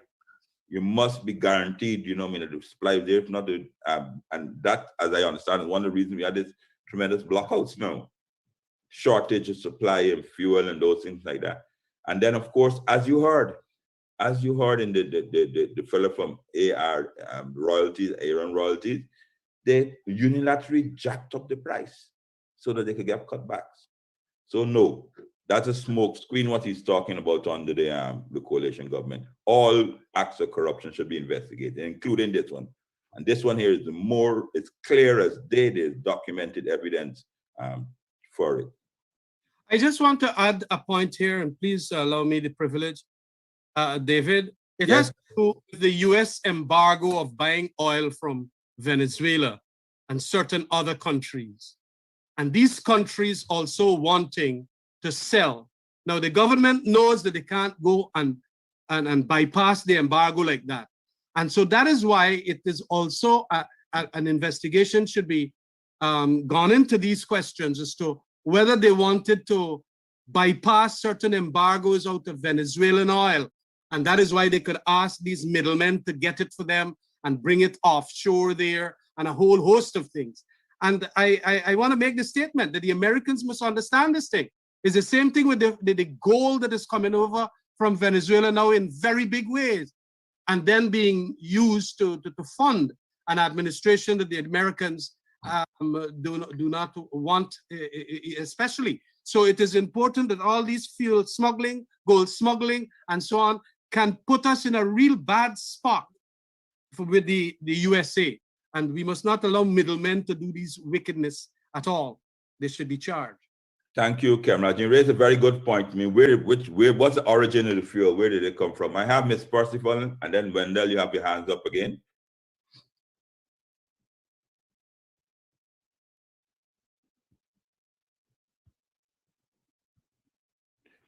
You must be guaranteed, the supply is there. If not, and that, as I understand, one of the reasons we had this tremendous blackouts now, shortage of supply of fuel and those things like that. And then, of course, as you heard in the fellow from Aaron Royalties, they unilaterally jacked up the price so that they could get cutbacks. So no, that's a smoke screen what he's talking about under the coalition government. All acts of corruption should be investigated, including this one. And this one here is it's clear as day, there's documented evidence for it. I just want to add a point here, and please allow me the privilege, David. It Yes. has to do with the US embargo of buying oil from Venezuela and certain other countries. And these countries also wanting to sell. Now, the government knows that they can't go and bypass the embargo like that. And so that is why it is also an investigation should be gone into these questions as to whether they wanted to bypass certain embargoes out of Venezuelan oil. And that is why they could ask these middlemen to get it for them and bring it offshore there and a whole host of things. And I want to make the statement that the Americans must understand this thing. It's the same thing with the gold that is coming over from Venezuela now in very big ways, and then being used to fund an administration that the Americans do not want, especially. So it is important that all these fuel smuggling, gold smuggling, and so on can put us in a real bad spot with the USA. And we must not allow middlemen to do these wickedness at all. They should be charged. Thank you, Cameron. You raised a very good point. I mean, what's the origin of the fuel? Where did it come from? I have Ms. Percival, and then Wendell, you have your hands up again.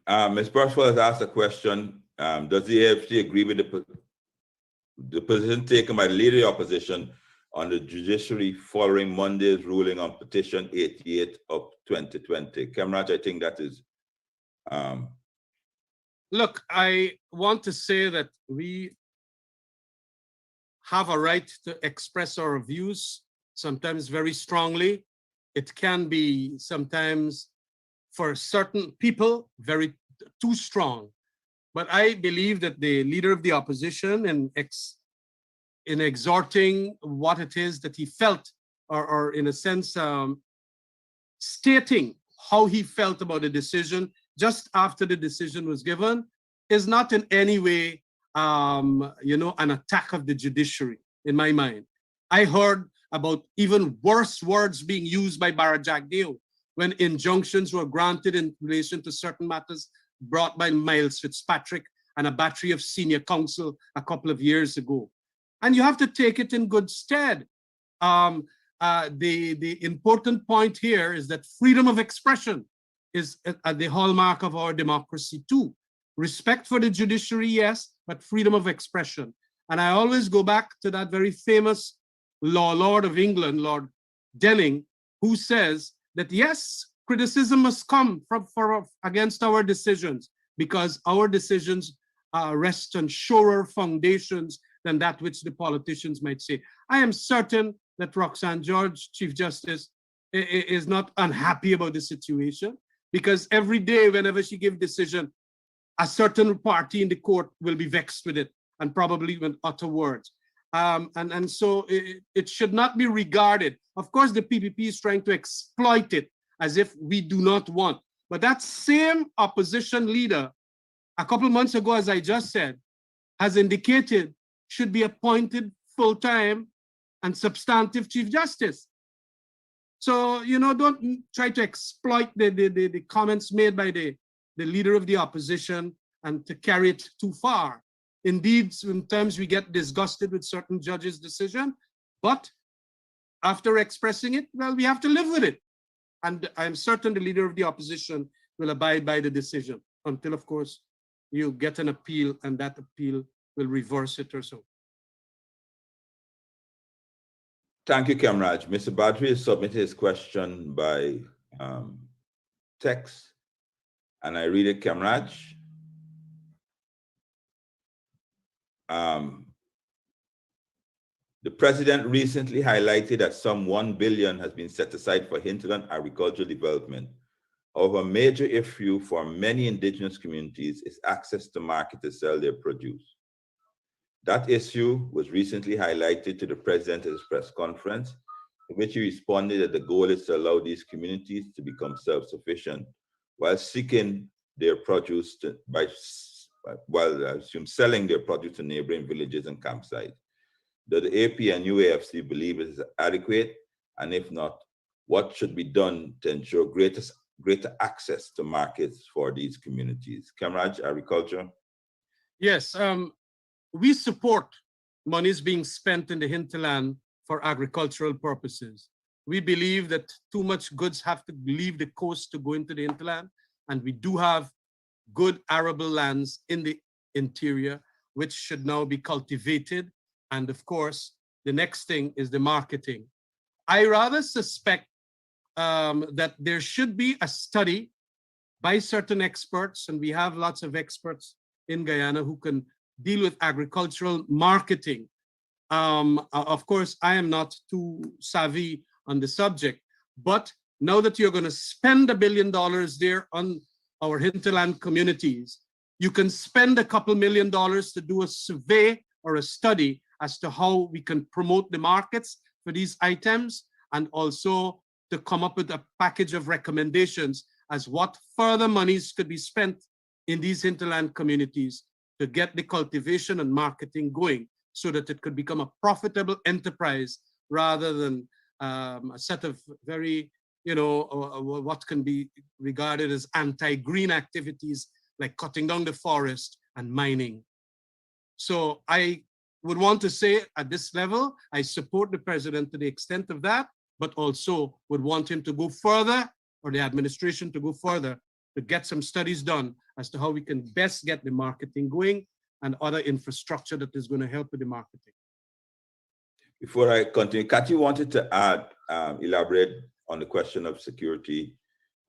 Ms. Percival has asked a question. Does the AFC agree with the position taken by the leader of the opposition on the judiciary following Monday's ruling on petition 88 of 2020? Kemraj, I think that is. Look, I want to say that we have a right to express our views, sometimes very strongly. It can be sometimes, for certain people, too strong. But I believe that the leader of the opposition in exhorting what it is that he felt, or in a sense, stating how he felt about the decision just after the decision was given, is not in any way, an attack of the judiciary, in my mind. I heard about even worse words being used by Bara Jagdeo when injunctions were granted in relation to certain matters brought by Miles Fitzpatrick and a battery of senior counsel a couple of years ago. And you have to take it in good stead. The important point here is that freedom of expression is the hallmark of our democracy too. Respect for the judiciary, yes, but freedom of expression. And I always go back to that very famous Lord of England, Lord Denning, who says that yes, criticism must come against our decisions, because our decisions rest on surer foundations than that which the politicians might say. I am certain that Roxanne George, Chief Justice, is not unhappy about the situation, because every day whenever she gives decision, a certain party in the court will be vexed with it and probably will utter words. And so it should not be regarded. Of course, the PPP is trying to exploit it as if we do not want. But that same opposition leader, a couple months ago, as I just said, has indicated should be appointed full-time and substantive Chief Justice. So, don't try to exploit the comments made by the leader of the opposition and to carry it too far. Indeed, sometimes we get disgusted with certain judges' decision, but after expressing it, well, we have to live with it. And I'm certain the leader of the opposition will abide by the decision until, of course, you get an appeal and that appeal will reverse it or so. Thank you, Kemraj. Mr. Badri has submitted his question by text, and I read it, Kemraj. The president recently highlighted that some $1 billion has been set aside for hinterland agricultural development. However, a major issue for many indigenous communities is access to market to sell their produce. That issue was recently highlighted to the president at his press conference, in which he responded that the goal is to allow these communities to become self-sufficient while seeking their produce selling their produce to neighboring villages and campsites. Do the AP and UAFC believe it is adequate? And if not, what should be done to ensure greater access to markets for these communities? Kamraj, agriculture? Yes, we support monies being spent in the hinterland for agricultural purposes. We believe that too much goods have to leave the coast to go into the hinterland, and we do have good arable lands in the interior, which should now be cultivated. And of course, the next thing is the marketing. I rather suspect that there should be a study by certain experts, and we have lots of experts in Guyana who can deal with agricultural marketing. Of course, I am not too savvy on the subject, but now that you're going to spend $1 billion there on our hinterland communities, you can spend a couple $1 million to do a survey or a study as to how we can promote the markets for these items, and also to come up with a package of recommendations as what further monies could be spent in these hinterland communities to get the cultivation and marketing going so that it could become a profitable enterprise rather than a set of very, what can be regarded as anti-green activities like cutting down the forest and mining. So I would want to say at this level, I support the president to the extent of that, but also would want him to go further, or the administration to go further, to get some studies done as to how we can best get the marketing going and other infrastructure that is going to help with the marketing. Before I continue, Kathy wanted to add, elaborate on the question of security.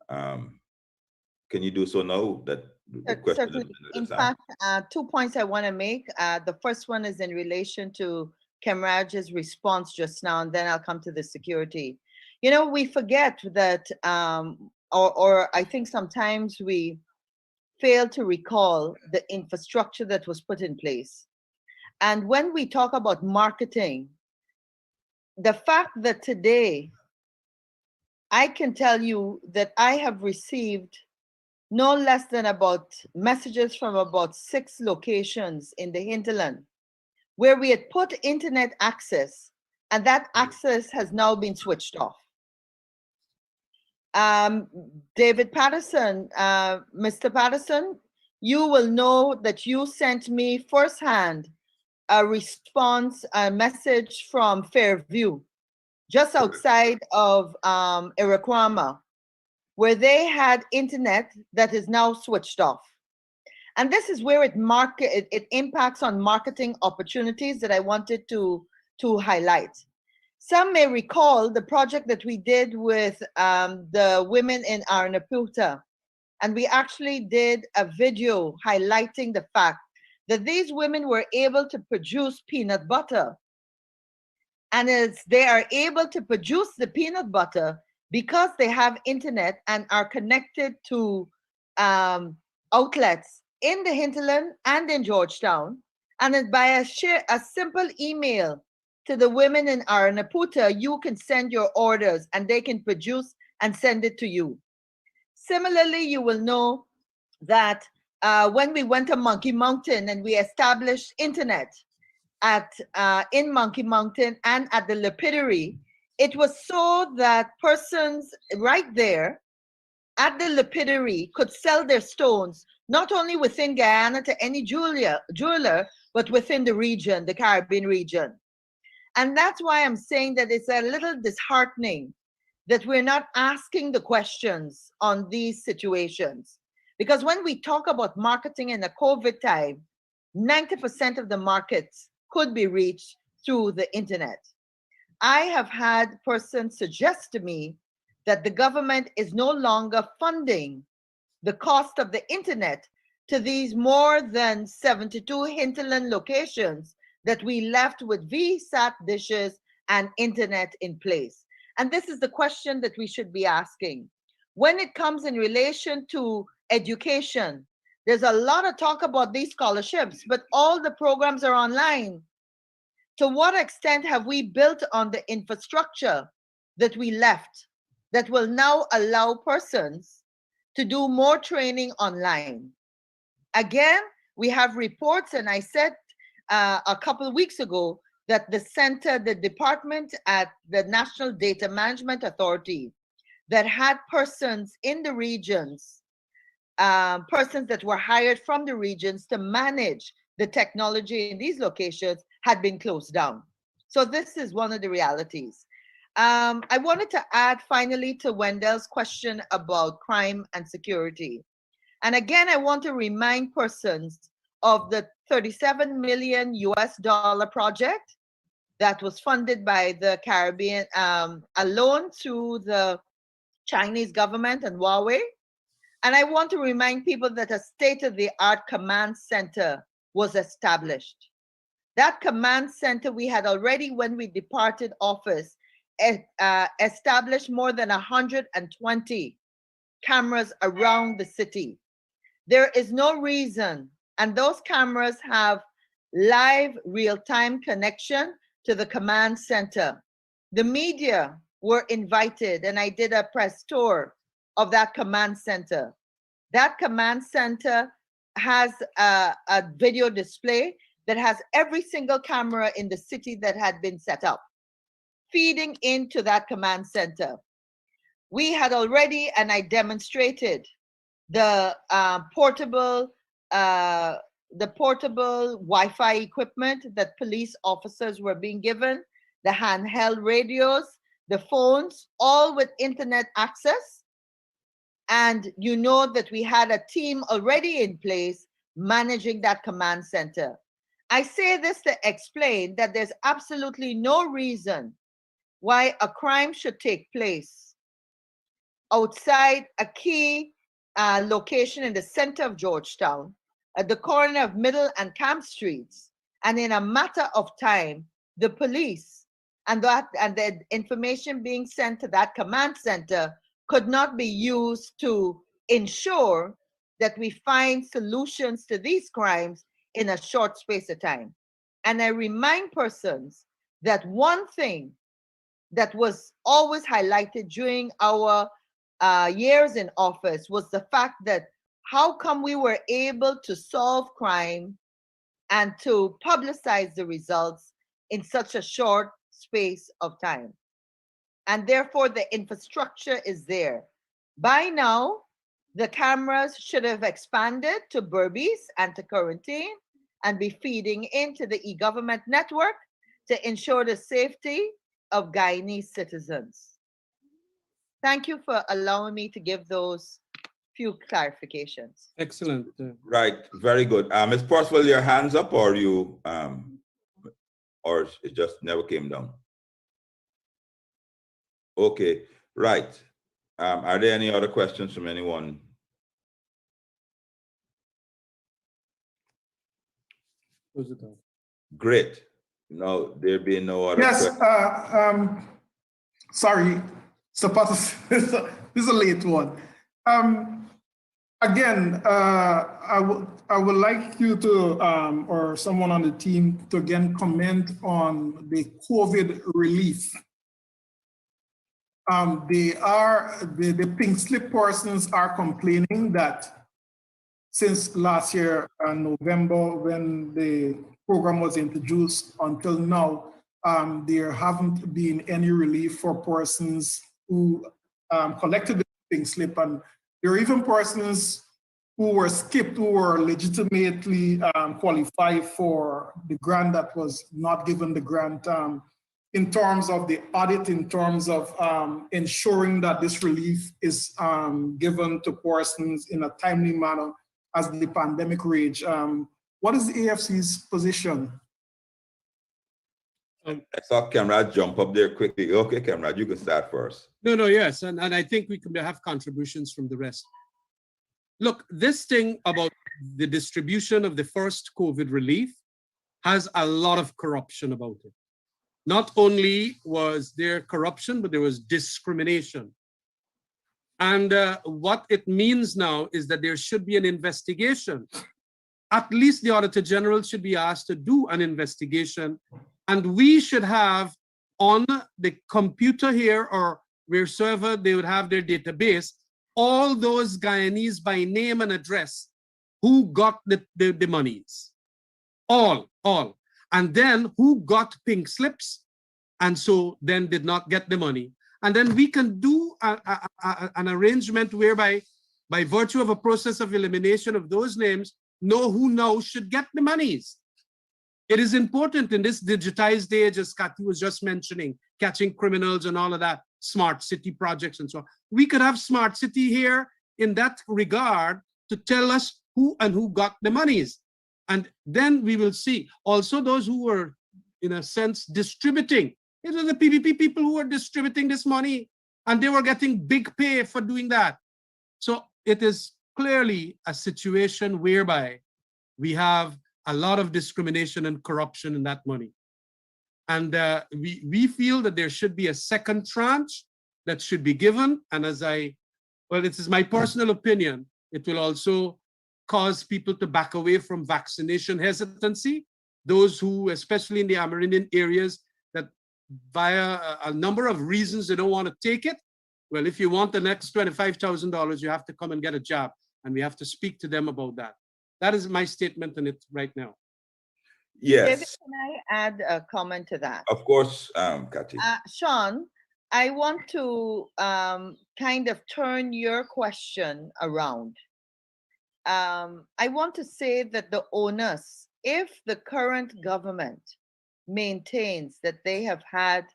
Can you do so now that the question Certainly. In fact, 2 points I want to make. The first one is in relation to Kamraj's response just now, and then I'll come to the security. We forget that, or I think sometimes we fail to recall the infrastructure that was put in place. And when we talk about marketing, the fact that today, I can tell you that I have received no less than about messages from about 6 locations in the hinterland where we had put internet access, and that access has now been switched off. David Patterson, Mr. Patterson, you will know that you sent me firsthand a response, a message from Fairview, just outside of Iraquama, where they had internet that is now switched off. And this is where it impacts on marketing opportunities that I wanted to highlight. Some may recall the project that we did with the women in Arnaputa. And we actually did a video highlighting the fact that these women were able to produce peanut butter. And as they are able to produce the peanut butter because they have internet and are connected to outlets in the hinterland and in Georgetown, and by a simple email to the women in Arnaputa, you can send your orders and they can produce and send it to you. Similarly, you will know that when we went to Monkey Mountain and we established internet in Monkey Mountain and at the lapidary, it was so that persons right there at the lapidary could sell their stones, not only within Guyana to any jeweler, but within the region, the Caribbean region. And that's why I'm saying that it's a little disheartening that we're not asking the questions on these situations. Because when we talk about marketing in a COVID time, 90% of the markets could be reached through the internet. I have had persons suggest to me that the government is no longer funding the cost of the internet to these more than 72 hinterland locations that we left with VSAT dishes and internet in place? And this is the question that we should be asking. When it comes in relation to education, there's a lot of talk about these scholarships, but all the programs are online. To what extent have we built on the infrastructure that we left that will now allow persons to do more training online? Again, we have reports, and I said a couple of weeks ago that the department at the National Data Management Authority that had persons in the regions, persons that were hired from the regions to manage the technology in these locations had been closed down. So this is one of the realities. I wanted to add finally to Wendell's question about crime and security. And again, I want to remind persons of the $37 million project that was funded by the Caribbean, alone through the Chinese government and Huawei. And I want to remind people that a state-of-the-art command center was established. That command center, we had already, when we departed office, established more than 120 cameras around the city. There is no reason, and those cameras have live real-time connection to the command center. The media were invited, and I did a press tour of that command center. That command center has a video display that has every single camera in the city that had been set up, feeding into that command center. We had already, and I demonstrated the portable Wi-Fi equipment that police officers were being given, the handheld radios, the phones, all with internet access. And you know that we had a team already in place managing that command center. I say this to explain that there's absolutely no reason why a crime should take place outside a key location in the center of Georgetown, at the corner of Middle and Camp Streets, and in a matter of time, the police and the information being sent to that command center could not be used to ensure that we find solutions to these crimes in a short space of time. And I remind persons that one thing that was always highlighted during our years in office was the fact that how come we were able to solve crime and to publicize the results in such a short space of time. And therefore the infrastructure is there. By now, the cameras should have expanded to Berbice and to Quarantine and be feeding into the e-government network to ensure the safety of Guyanese citizens. Thank you for allowing me to give those few clarifications. Excellent. Right, very good. Ms. Percival, your hands up, or you, or it just never came down? Okay, right. Are there any other questions from anyone? Close it out. Great. No, there being no other Yes, questions. sorry, so this is a late one. Again, I would like you to, or someone on the team to again comment on the COVID relief. The pink slip persons are complaining that since last year, November, when the program was introduced until now, there haven't been any relief for persons who collected the pink slip. And there are even persons who were skipped, who were legitimately qualified for the grant that was not given the grant, in terms of the audit, in terms of ensuring that this relief is given to persons in a timely manner as the pandemic rage. What is the AFC's position? I saw Kamraj jump up there quickly. Okay, Kamraj, you can start first. No, yes, and I think we can have contributions from the rest. Look, this thing about the distribution of the first COVID relief has a lot of corruption about it. Not only was there corruption, but there was discrimination. And what it means now is that there should be an investigation. At least the Auditor General should be asked to do an investigation, and we should have on the computer here or wherever they would have their database, all those Guyanese by name and address who got the monies. All. And then who got pink slips and so then did not get the money. And then we can do an arrangement whereby, by virtue of a process of elimination of those names, know who now should get the monies. It is important in this digitized age, as Kathy was just mentioning, catching criminals and all of that, smart city projects and so on. We could have smart city here in that regard to tell us who got the monies. And then we will see also those who were, in a sense, distributing. It was the PPP people who were distributing this money, and they were getting big pay for doing that. So it is clearly a situation whereby we have a lot of discrimination and corruption in that money. And we feel that there should be a second tranche that should be given. And well, it is my personal opinion, it will also cause people to back away from vaccination hesitancy. Those who, especially in the Amerindian areas, that via a number of reasons they don't want to take it. Well, if you want the next $25,000, you have to come and get a jab. And we have to speak to them about that. That is my statement on it right now. Yes. David, can I add a comment to that? Of course, Kathy. Sean, I want to kind of turn your question around. I want to say that the onus, if the current government maintains that they have had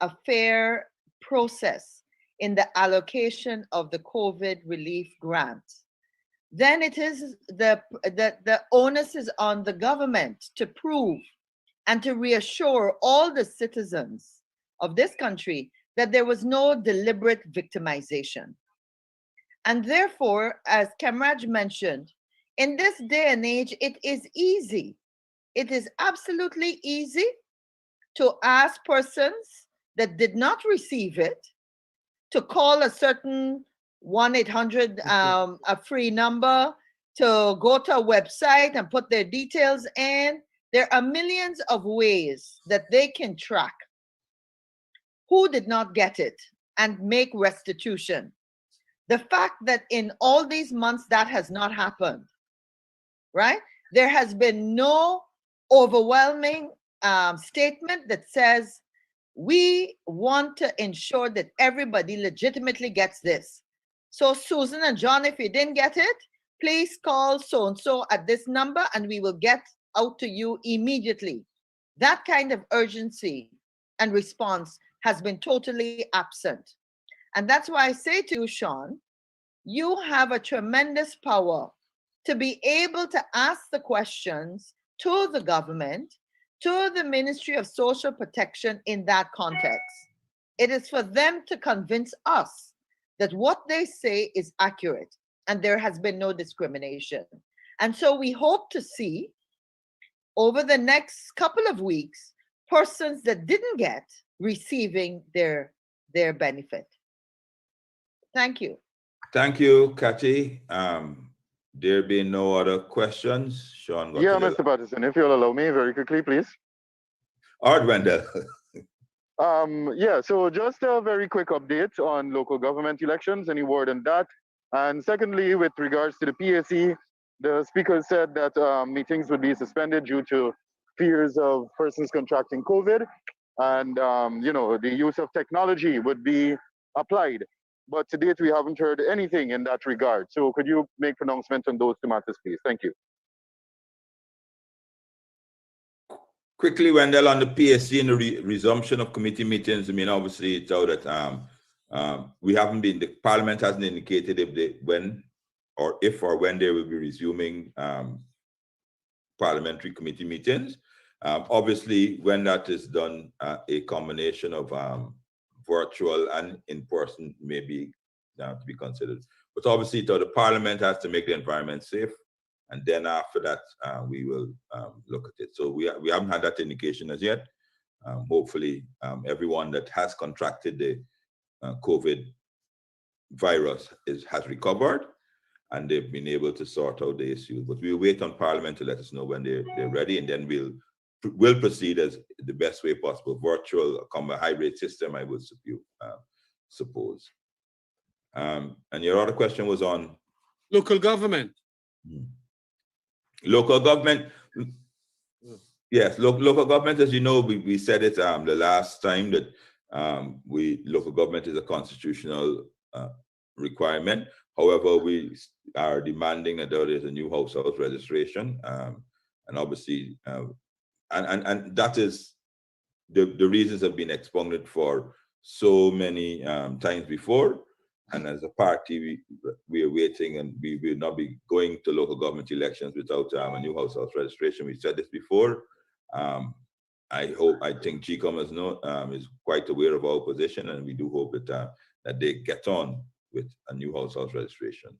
a fair process in the allocation of the COVID relief grant, then it is the onus is on the government to prove and to reassure all the citizens of this country that there was no deliberate victimization. And therefore, as Kamraj mentioned, in this day and age, it is easy. It is absolutely easy to ask persons that did not receive it to call a certain 1-800 a free number, to go to a website and put their details in. There are millions of ways that they can track who did not get it and make restitution. The fact that in all these months that has not happened, right? There has been no overwhelming statement that says, we want to ensure that everybody legitimately gets this. So Susan and John, if you didn't get it, please call so-and-so at this number and we will get out to you immediately. That kind of urgency and response has been totally absent. And that's why I say to you, Sean, you have a tremendous power to be able to ask the questions to the government, to the Ministry of Social Protection in that context. It is for them to convince us that what they say is accurate and there has been no discrimination. And so we hope to see over the next couple of weeks, persons that didn't get receiving their benefit. Thank you. Thank you, Kathy. There being no other questions, Sean. Yeah, Mr. Patterson, if you'll allow me very quickly, please. All right, Wendell. Yeah, so just a very quick update on local government elections, any word on that? And secondly, with regards to the PAC, the speaker said that meetings would be suspended due to fears of persons contracting COVID, and the use of technology would be applied. But to date, we haven't heard anything in that regard. So could you make pronouncement on those two matters, please? Thank you. Quickly, Wendell, on the PSC and the resumption of committee meetings, I mean, obviously, it's out that we haven't been, the Parliament hasn't indicated if they, when or if or when they will be resuming parliamentary committee meetings. Obviously, when that is done, a combination of virtual and in-person may be to be considered. But obviously, the Parliament has to make the environment safe, And then after that, we will look at it. So we haven't had that indication as yet. Hopefully, everyone that has contracted the COVID virus has recovered, and they've been able to sort out the issue. But we'll wait on Parliament to let us know when they're ready, and then we'll proceed as the best way possible. Virtual, a hybrid system, I would suppose. And your other question was on local government. Local government. Yes, local government, as you know, we said it the last time that local government is a constitutional requirement. However, we are demanding that there is a new household registration, and obviously, and that is the reasons have been expounded for so many times before. And as a party, we are waiting, and we will not be going to local government elections without a new household registration. We said this before. I think GCOM is quite aware of our position, and we do hope that they get on with a new household registration.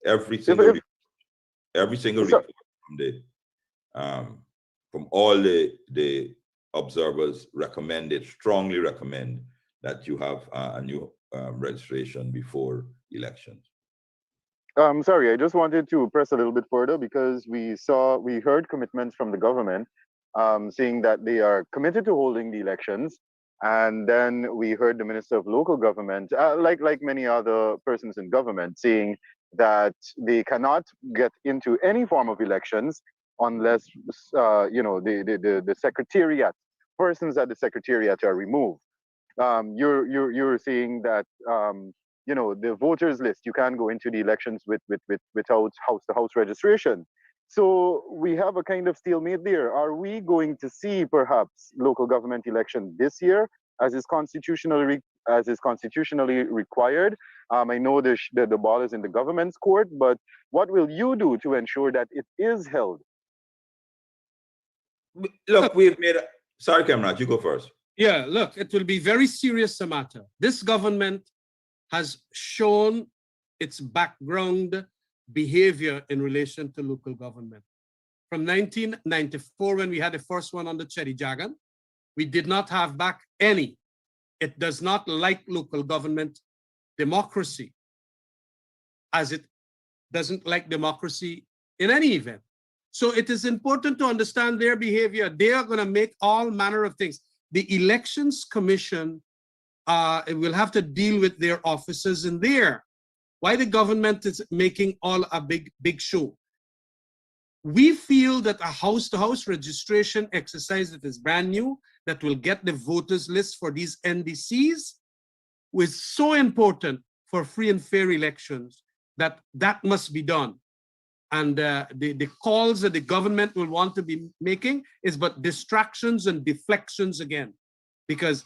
Every single report from all the observers strongly recommend that you have a new registration before elections. Sorry, I just wanted to press a little bit further, because we heard commitments from the government saying that they are committed to holding the elections. And then we heard the Minister of Local Government, like many other persons in government, saying that they cannot get into any form of elections unless the secretariat, persons at the secretariat are removed. You're saying that the voters list, you can't go into the elections without house registration. So we have a kind of stalemate there. Are we going to see perhaps local government election this year, as is constitutionally required? I know the ball is in the government's court, but what will you do to ensure that it is held? Look, sorry, Cameron, you go first. Yeah, look, it will be very serious a matter. This government has shown its background behavior in relation to local government. From 1994, when we had the first one on the Cherry Jagan, we did not have back any. It does not like local government democracy, as it doesn't like democracy in any event. So it is important to understand their behavior. They are going to make all manner of things. The Elections Commission will have to deal with their officers in there. Why the government is making all a big show? We feel that a house-to-house registration exercise that is brand new, that will get the voters list for these NDCs, was so important for free and fair elections that must be done. And the calls that the government will want to be making is but distractions and deflections again, because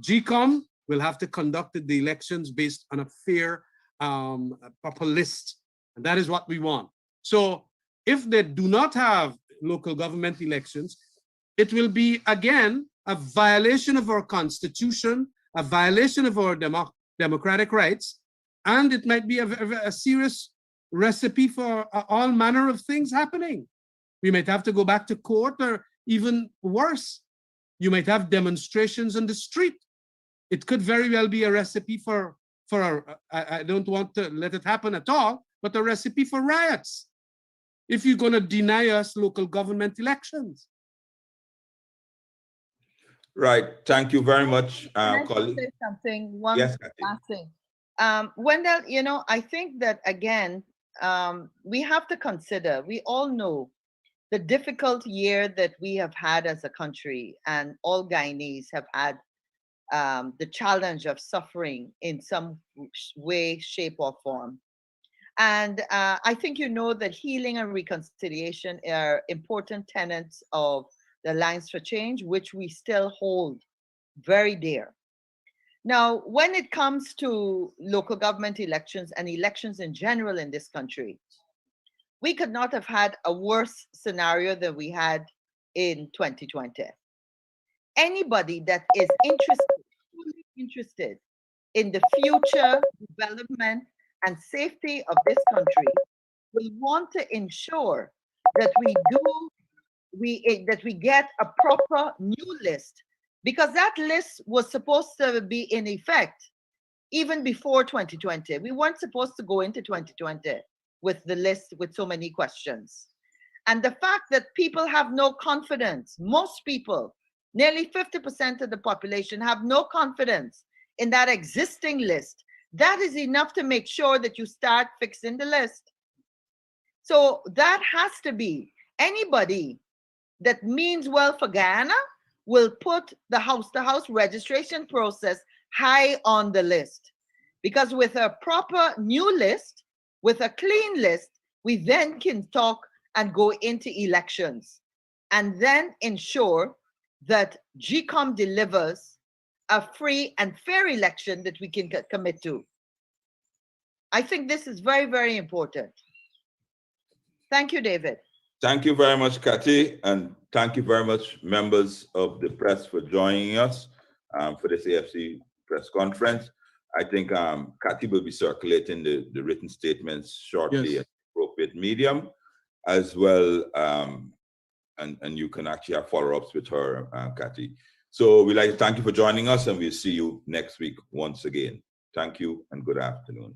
GCOM will have to conduct the elections based on a fair proper list, and that is what we want. So if they do not have local government elections, it will be again a violation of our constitution, a violation of our democratic rights, and it might be a serious recipe for all manner of things happening. We might have to go back to court, or even worse, you might have demonstrations on the street. It could very well be a recipe for I don't want to let it happen at all, but a recipe for riots if you're going to deny us local government elections. Right. Thank you very much, Can I colleague. say something? One Yes, last thing. Wendell, I think that again, we have to consider, we all know the difficult year that we have had as a country, and all Guyanese have had the challenge of suffering in some way, shape, or form. And I think you know that healing and reconciliation are important tenets of the Alliance for Change, which we still hold very dear. Now, when it comes to local government elections and elections in general in this country, we could not have had a worse scenario than we had in 2020. Anybody that is interested in the future development and safety of this country will want to ensure that we get a proper new list, because that list was supposed to be in effect even before 2020. We weren't supposed to go into 2020 with the list with so many questions. And the fact that people have no confidence, most people, nearly 50% of the population have no confidence in that existing list, that is enough to make sure that you start fixing the list. So that has to be, anybody that means well for Guyana will put the house-to-house registration process high on the list. Because with a proper new list, with a clean list, we then can talk and go into elections and then ensure that GCOM delivers a free and fair election that we can commit to. I think this is very, very important. Thank you, David. Thank you very much, Kathy, and thank you very much, members of the press, for joining us for this AFC press conference. I think Kathy will be circulating the written statements shortly Yes. at appropriate medium, as well, and you can actually have follow-ups with her, Kathy. So we'd like to thank you for joining us, and we'll see you next week once again. Thank you and good afternoon.